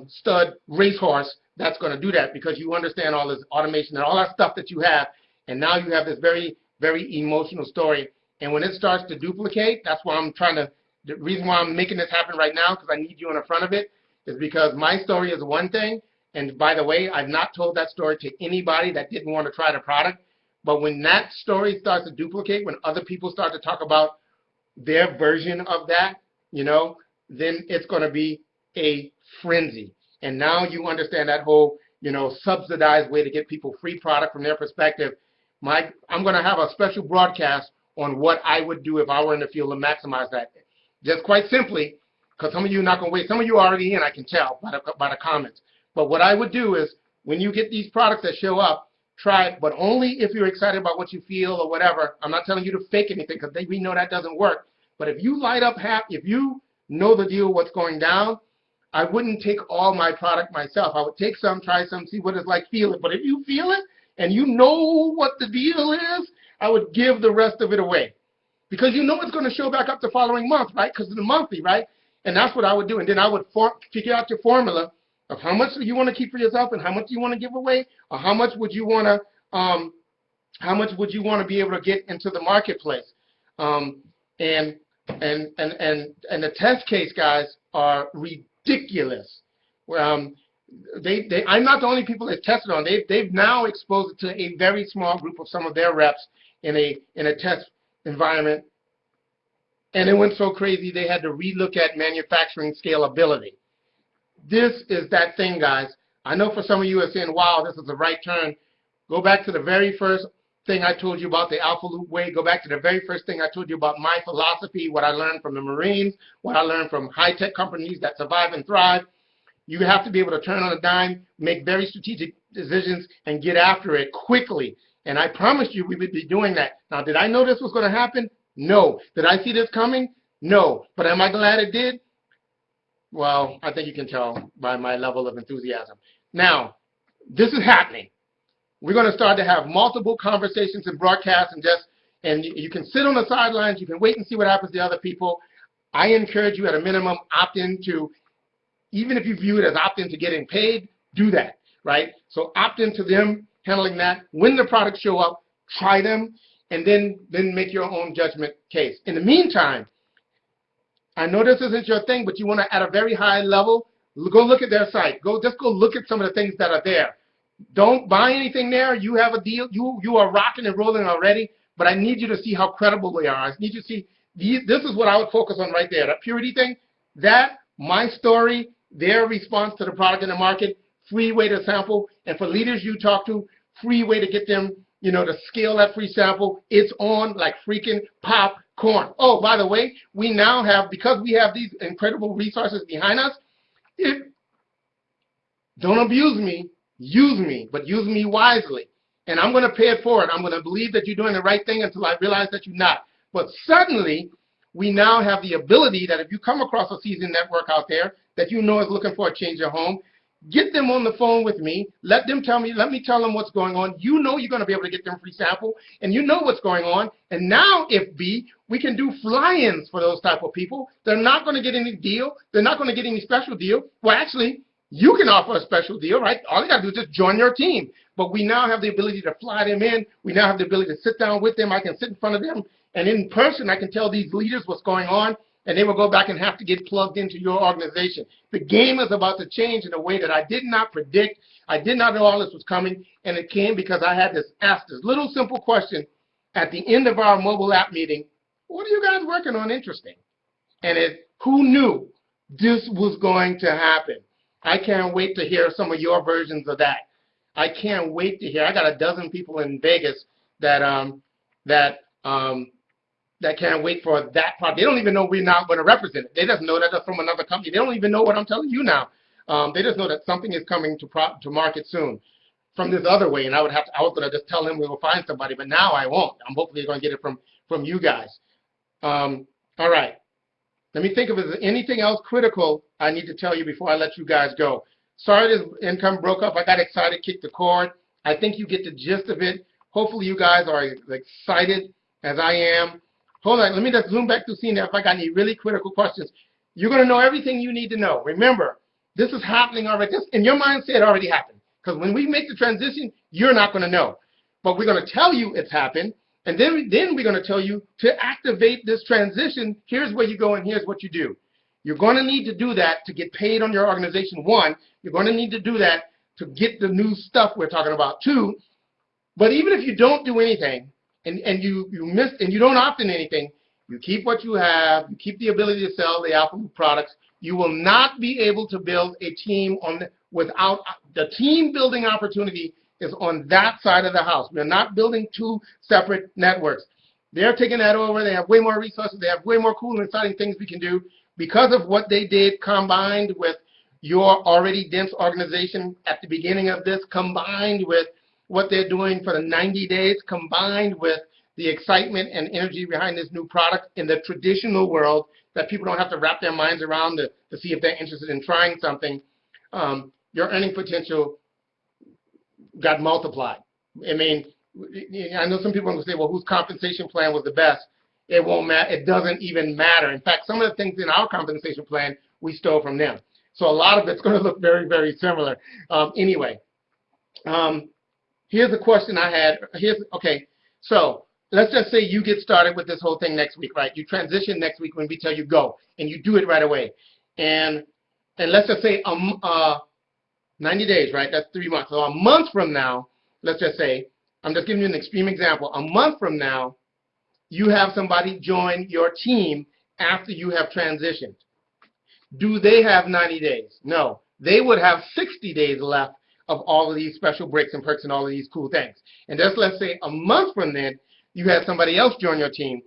stud racehorse that's going to do that, because you understand all this automation and all that stuff that you have. And now you have this very, very emotional story. And when it starts to duplicate, that's why the reason why I'm making this happen right now, because I need you in the front of it, is because my story is one thing. And by the way, I've not told that story to anybody that didn't want to try the product. But when that story starts to duplicate, when other people start to talk about their version of that, you know, then it's going to be a frenzy. And now you understand that whole, you know, subsidized way to get people free product from their perspective. I'm going to have a special broadcast on what I would do if I were in the field to maximize that. Just quite simply, because some of you are not going to wait. Some of you are already in, I can tell by the comments. But what I would do is, when you get these products that show up, try it, but only if you're excited about what you feel or whatever. I'm not telling you to fake anything, because we know that doesn't work. But if you light up if you know the deal, what's going down, I wouldn't take all my product myself. I would take some, try some, see what it's like, feel it. But if you feel it and you know what the deal is, I would give the rest of it away. Because you know it's going to show back up the following month, right? Because it's the monthly, right? And that's what I would do. And then I would figure out your formula of how much you want to keep for yourself and how much you want to give away, or how much would you want to be able to get into the marketplace. And the test case guys are ridiculous. I'm not the only people that tested on. They've now exposed it to a very small group of some of their reps in a test environment, and it went so crazy they had to relook at manufacturing scalability. This is that thing, guys. I know for some of you are saying, wow, this is the right turn. Go back to the very first thing I told you about the AlphaLoop way. Go back to the very first thing I told you about my philosophy, what I learned from the Marines, what I learned from high-tech companies that survive and thrive. You have to be able to turn on a dime, make very strategic decisions, and get after it quickly. And I promised you we would be doing that. Now, did I know this was going to happen? No. Did I see this coming? No. But am I glad it did? Well, I think you can tell by my level of enthusiasm. Now, this is happening. We're going to start to have multiple conversations and broadcasts, and you can sit on the sidelines. You can wait and see what happens to other people. I encourage you at a minimum, opt in to, even if you view it as opt in to getting paid, do that, right? So opt into them handling that. When the products show up, try them, and then make your own judgment case. In the meantime, I know this isn't your thing, but you want to, at a very high level, go look at their site. Just go look at some of the things that are there. Don't buy anything there. You have a deal. You are rocking and rolling already, but I need you to see how credible they are. I need you to see, this is what I would focus on right there. That purity thing, my story, their response to the product in the market, free way to sample, and for leaders you talk to, free way to get them, to scale that free sample. It's on like freaking popcorn. Oh, by the way, we now have, because we have these incredible resources behind us, don't abuse me, use me, but use me wisely. And I'm going to pay it forward. I'm going to believe that you're doing the right thing until I realize that you're not. But suddenly, we now have the ability that if you come across a seasoned network out there that you know is looking for a change of home, get them on the phone with me. Let me tell them what's going on. You know you're going to be able to get them free sample, and you know what's going on. And now, we can do fly-ins for those type of people. They're not going to get any deal. They're not going to get any special deal. Well, actually, you can offer a special deal, right? All you got to do is just join your team. But we now have the ability to fly them in. We now have the ability to sit down with them. I can sit in front of them, and in person, I can tell these leaders what's going on, and they will go back and have to get plugged into your organization. The game is about to change in a way that I did not predict. I did not know all this was coming, and it came because I had to ask this little simple question at the end of our mobile app meeting. What are you guys working on interesting? And who knew this was going to happen? I can't wait to hear some of your versions of that. I can't wait to hear. I got a dozen people in Vegas that can't wait for that part. They don't even know we're not going to represent it. They just know that they're from another company. They don't even know what I'm telling you now. They just know that something is coming to market soon from this other way. And I was going to just tell them we will find somebody, but now I won't. I'm hopefully going to get it from you guys. All right. Let me think if there's anything else critical I need to tell you before I let you guys go. Sorry this income broke up. I got excited, kicked the cord. I think you get the gist of it. Hopefully you guys are as excited as I am. Hold on. Let me just zoom back to seeing if I got any really critical questions. You're going to know everything you need to know. Remember, this is happening already. This, in your mindset, already happened. Because when we make the transition, you're not going to know. But we're going to tell you it's happened. And then we're going to tell you to activate this transition. Here's where you go and here's what you do. You're going to need to do that to get paid on your organization. 1, you're going to need to do that to get the new stuff we're talking about. 2, but even if you don't do anything and you miss and you don't opt in anything, you keep what you have, you keep the ability to sell the AlphaLoop products, you will not be able to build a team without the team building opportunity is on that side of the house. We're not building 2 separate networks. They're taking that over. They have way more resources. They have way more cool and exciting things we can do because of what they did combined with your already dense organization at the beginning of this, combined with what they're doing for the 90 days, combined with the excitement and energy behind this new product. In the traditional world, that people don't have to wrap their minds around to see if they're interested in trying something, your earning potential got multiplied. I mean, I know some people will say, well, whose compensation plan was the best? It won't matter. It doesn't even matter. In fact, some of the things in our compensation plan, we stole from them. So a lot of it's going to look very, very similar. Anyway, here's a question I had. Okay, so let's just say you get started with this whole thing next week, right? You transition next week when we tell you go, and you do it right away. And let's just say 90 days, right? That's 3 months. So a month from now, let's just say, I'm just giving you an extreme example. A month from now, you have somebody join your team after you have transitioned. Do they have 90 days? No. They would have 60 days left of all of these special breaks and perks and all of these cool things. And just let's say a month from then, you had somebody else join your team.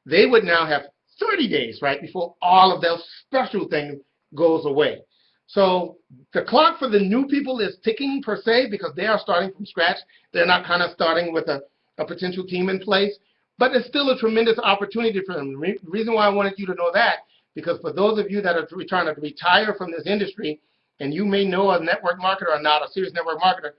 They would now have 30 days, right, before all of those special things goes away. So the clock for the new people is ticking per se because they are starting from scratch. They're not kind of starting with a potential team in place. But it's still a tremendous opportunity for them. The reason why I wanted you to know that, because for those of you that are trying to retire from this industry, and you may know a network marketer or not, a serious network marketer,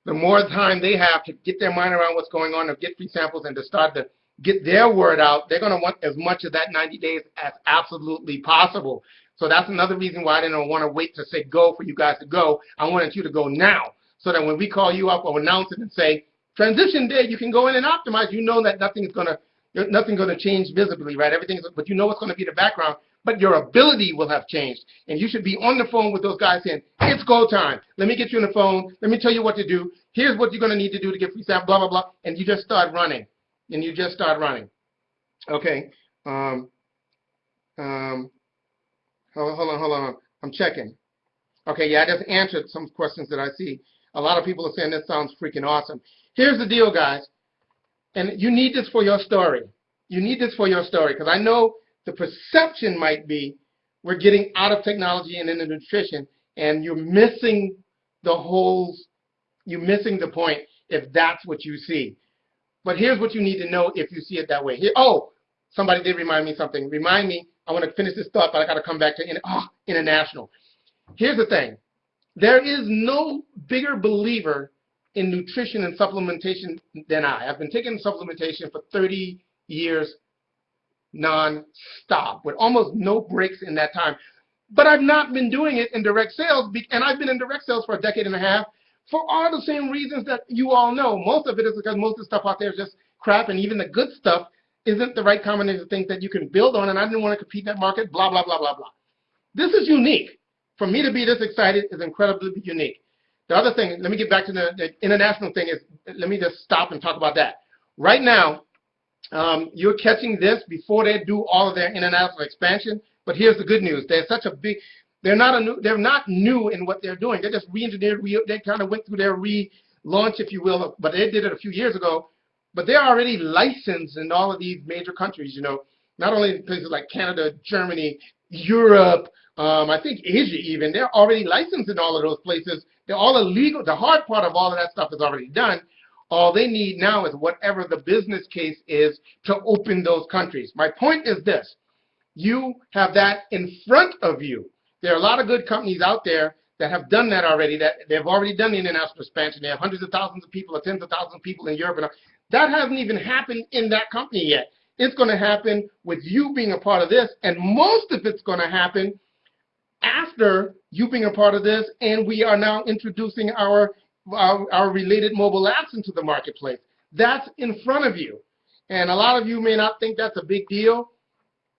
the more time they have to get their mind around what's going on, to get free samples, and to start to get their word out, they're going to want as much of that 90 days as absolutely possible. So that's another reason why I didn't want to wait to say go for you guys to go. I wanted you to go now, so that when we call you up or announce it and say, transition day, you can go in and optimize. You know that nothing's gonna change visibly, right? But you know what's gonna be the background. But your ability will have changed, and you should be on the phone with those guys saying, "It's go time. Let me get you on the phone. Let me tell you what to do. Here's what you're gonna need to do to get free sample. Blah blah blah." And you just start running, Okay. Hold on. I'm checking. Okay, yeah, I just answered some questions that I see. A lot of people are saying this sounds freaking awesome. Here's the deal, guys, and you need this for your story. You need this for your story, because I know the perception might be we're getting out of technology and into nutrition, and you're missing the point if that's what you see. But here's what you need to know if you see it that way. Somebody did remind me something. I want to finish this thought, but I got to come back to international. Here's the thing. There is no bigger believer in nutrition and supplementation than I. I've been taking supplementation for 30 years non-stop with almost no breaks in that time. But I've not been doing it in direct sales, and I've been in direct sales for a decade and a half for all the same reasons that you all know. Most of it is because most of the stuff out there is just crap, and even the good stuff isn't the right combination of things that you can build on, and I didn't want to compete in that market, blah, blah, blah, blah, blah. This is unique. For me to be this excited is incredibly unique. The other thing, let me get back to the international thing, is let me just stop and talk about that. Right now, you're catching this before they do all of their international expansion, but here's the good news. They're not new in what they're doing. They just re-engineered, they kind of went through their relaunch, if you will, but they did it a few years ago. But they're already licensed in all of these major countries, not only in places like Canada, Germany, Europe, I think Asia even. They're already licensed in all of those places. They're all illegal. The hard part of all of that stuff is already done. All they need now is whatever the business case is to open those countries. My point is this. You have that in front of you. There are a lot of good companies out there that have done that already, that they've already done the international expansion. They have hundreds of thousands of people or tens of thousands of people in Europe. That hasn't even happened in that company yet. It's going to happen with you being a part of this, and most of it's going to happen after you being a part of this, and we are now introducing our related mobile apps into the marketplace. That's in front of you. And a lot of you may not think that's a big deal.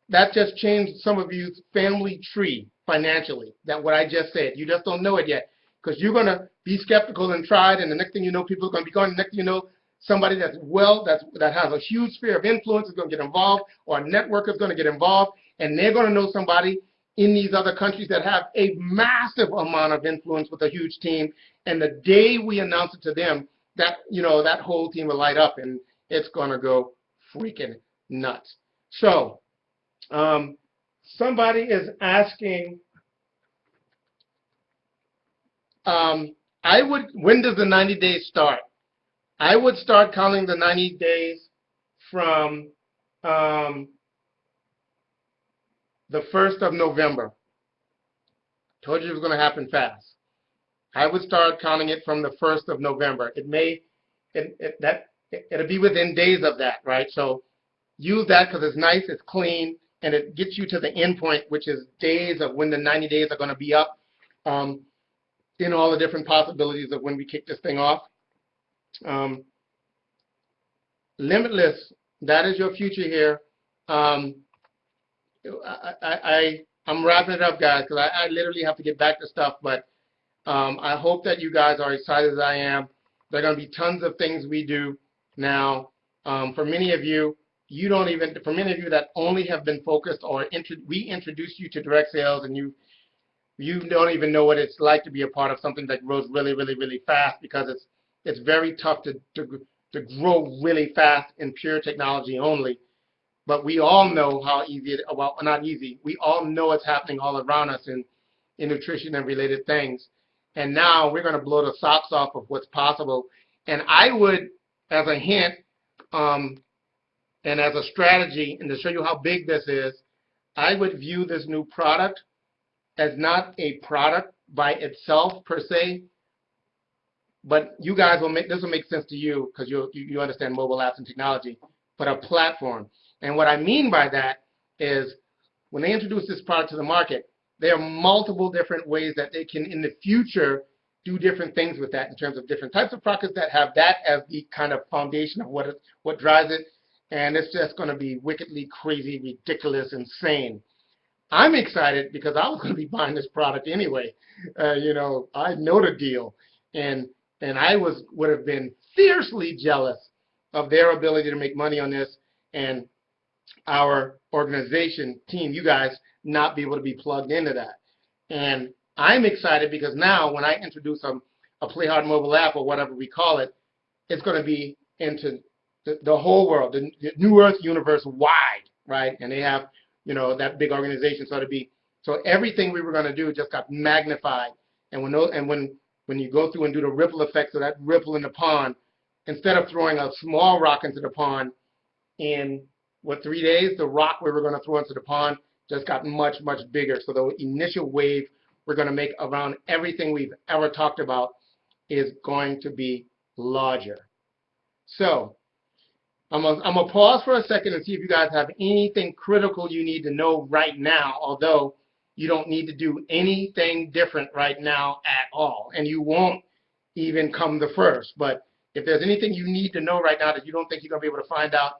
That just changed some of you's family tree financially, that what I just said. You just don't know it yet, because you're going to be skeptical and try it, and the next thing you know, people are going to be going. The next thing you know, somebody that has a huge sphere of influence is going to get involved, or a network is going to get involved, and they're going to know somebody in these other countries that have a massive amount of influence with a huge team. And the day we announce it to them, that whole team will light up, and it's going to go freaking nuts. So somebody is asking, when does the 90 days start? I would start counting the 90 days from the 1st of November. Told you it was going to happen fast. I would start counting it from the 1st of November. It'll be within days of that, right? So use that because it's nice, it's clean, and it gets you to the end point, which is days of when the 90 days are going to be up, in all the different possibilities of when we kick this thing off. Limitless, that is your future here. I'm wrapping it up, guys, because I literally have to get back to stuff, but I hope that you guys are excited as I am. There are going to be tons of things we do now. For many of you, for many of you that only have been focused, or we introduced you to direct sales, and you don't even know what it's like to be a part of something that grows really, really, really fast, because it's very tough to grow really fast in pure technology only. But we all know how easy well, not easy. We all know it's happening all around us in nutrition and related things. And now we're going to blow the socks off of what's possible. And I would, as a hint, and as a strategy, and to show you how big this is, I would view this new product as not a product by itself per se, but you guys this will make sense to you because you understand mobile apps and technology, but a platform. And what I mean by that is when they introduce this product to the market, there are multiple different ways that they can in the future do different things with that in terms of different types of products that have that as the kind of foundation of what drives it. And it's just going to be wickedly crazy, ridiculous, insane. I'm excited because I was going to be buying this product anyway. You know, I know the deal, and I would have been fiercely jealous of their ability to make money on this, and our organization team, you guys, not be able to be plugged into that. And I'm excited because now when I introduce a Play Hard mobile app or whatever we call it, it's going to be into the whole world, the New Earth universe wide, right? And they have, you know, that big organization, so everything we were going to do just got magnified. And when you go through and do the ripple effects of that ripple in the pond, instead of throwing a small rock into the pond in 3 days, the rock we were going to throw into the pond just got much, much bigger. So the initial wave we're going to make around everything we've ever talked about is going to be larger. So I'm gonna pause for a second and see if you guys have anything critical you need to know right now, although you don't need to do anything different right now at all, and you won't even come the first. But if there's anything you need to know right now that you don't think you're going to be able to find out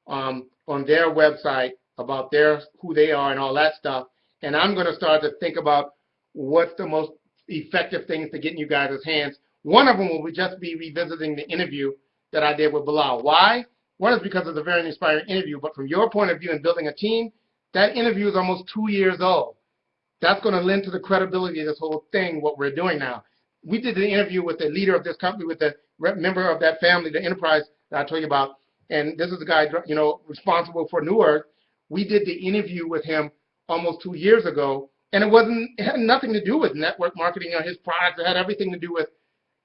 on their website about who they are and all that stuff, and I'm going to start to think about what's the most effective things to get in you guys' hands. One of them will just be revisiting the interview that I did with Bilal. Why? One is because it's a very inspiring interview, but from your point of view in building a team, that interview is almost 2 years old. That's going to lend to the credibility of this whole thing, what we're doing now. We did the interview with the leader of this company, with the member of that family, the enterprise that I told you about, and this is the guy, you know, responsible for New Earth. We did the interview with him almost 2 years ago, and it had nothing to do with network marketing or his products. It had everything to do with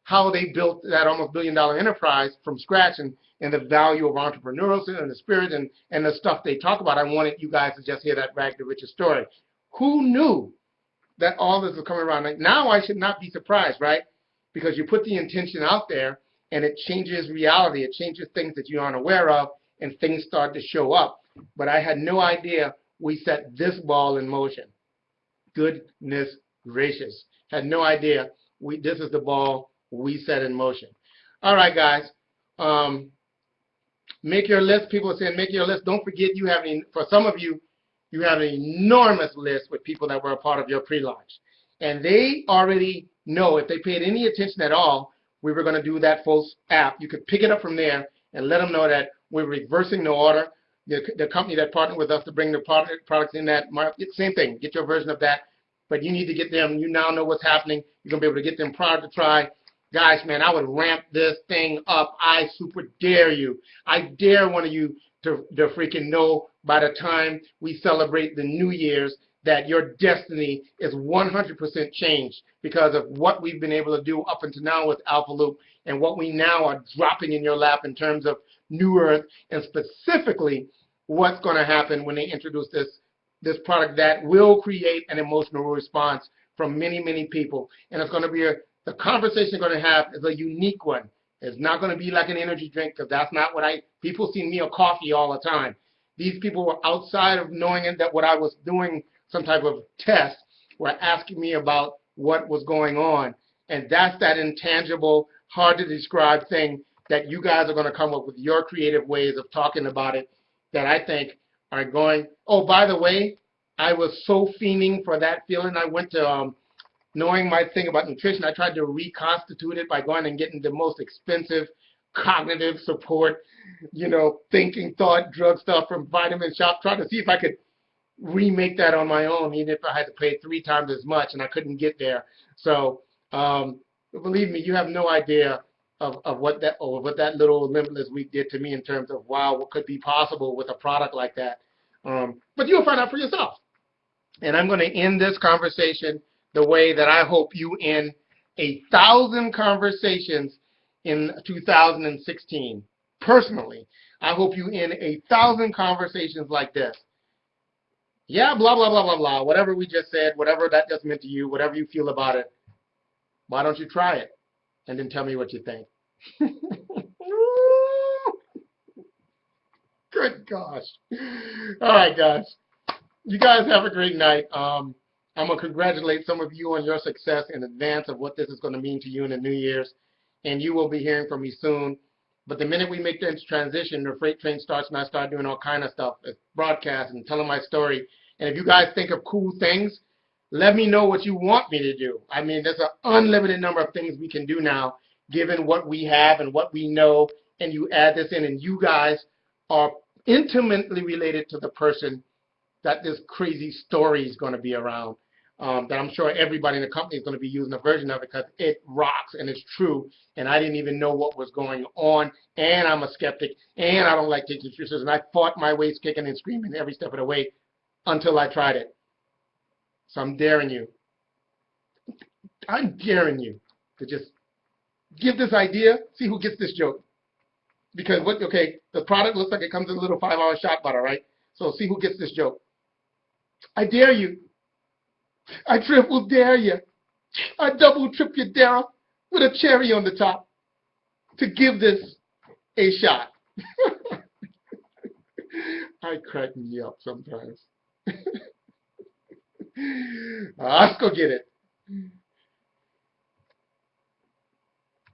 how they built that almost billion-dollar enterprise from scratch, and the value of entrepreneurship and the spirit and the stuff they talk about. I wanted you guys to just hear that rag to riches story. Who knew that all this was coming around? Like, now I should not be surprised, right? Because you put the intention out there and it changes reality. It changes things that you aren't aware of, and things start to show up. But I had no idea we set this ball in motion. Goodness gracious. Had no idea this is the ball we set in motion. All right, guys. Make your list. People are saying make your list. Don't forget, for some of you, you have an enormous list with people that were a part of your pre-launch. And they already know, if they paid any attention at all, we were going to do that full app. You could pick it up from there and let them know that we're reversing the order. The company that partnered with us to bring the products in that market, same thing. Get your version of that. But you need to get them. You now know what's happening. You're going to be able to get them product to try. Guys, man, I would ramp this thing up. I super dare you. I dare one of you to freaking know by the time we celebrate the New Year's that your destiny is 100% changed because of what we've been able to do up until now with AlphaLoop, and what we now are dropping in your lap in terms of New Earth, and specifically what's going to happen when they introduce this this product that will create an emotional response from many, many people. And it's going to be the conversation going to have is a unique one. It's not going to be like an energy drink, because that's not what people see me a coffee all the time. These people were outside of knowing that what I was doing, some type of test, were asking me about what was going on. And that's that intangible, hard to describe thing that you guys are going to come up with your creative ways of talking about it that I think are going. Oh, by the way, I was so fiending for that feeling. I went to, knowing my thing about nutrition, I tried to reconstitute it by going and getting the most expensive cognitive support, thinking, thought, drug stuff from Vitamin Shop, trying to see if I could remake that on my own, even if I had to pay 3 times as much, and I couldn't get there. So believe me, you have no idea of what that little Limitless week did to me in terms of, wow, what could be possible with a product like that. But you'll find out for yourself. And I'm going to end this conversation the way that I hope you end 1,000 conversations in 2016. Personally, I hope you end 1,000 conversations like this. Yeah, blah, blah, blah, blah, blah, whatever we just said, whatever that just meant to you, whatever you feel about it, why don't you try it? And then tell me what you think. Good gosh. All right, guys. You guys have a great night. I'm going to congratulate some of you on your success in advance of what this is going to mean to you in the New Year's. And you will be hearing from me soon. But the minute we make this transition, the freight train starts and I start doing all kind of stuff, broadcasting, telling my story. And if you guys think of cool things, let me know what you want me to do. I mean, there's an unlimited number of things we can do now, given what we have and what we know. And you add this in, and you guys are intimately related to the person that this crazy story is going to be around. That I'm sure everybody in the company is going to be using a version of it because it rocks and it's true. And I didn't even know what was going on. And I'm a skeptic. And I don't like taking excuses. And I fought my way kicking and screaming every step of the way until I tried it. So I'm daring you. I'm daring you to just give this idea, see who gets this joke. Because the product looks like it comes in a little 5-hour shot bottle, right? So see who gets this joke. I dare you. I triple dare you. I double trip you down with a cherry on the top to give this a shot. I crack me up sometimes. Let's go get it.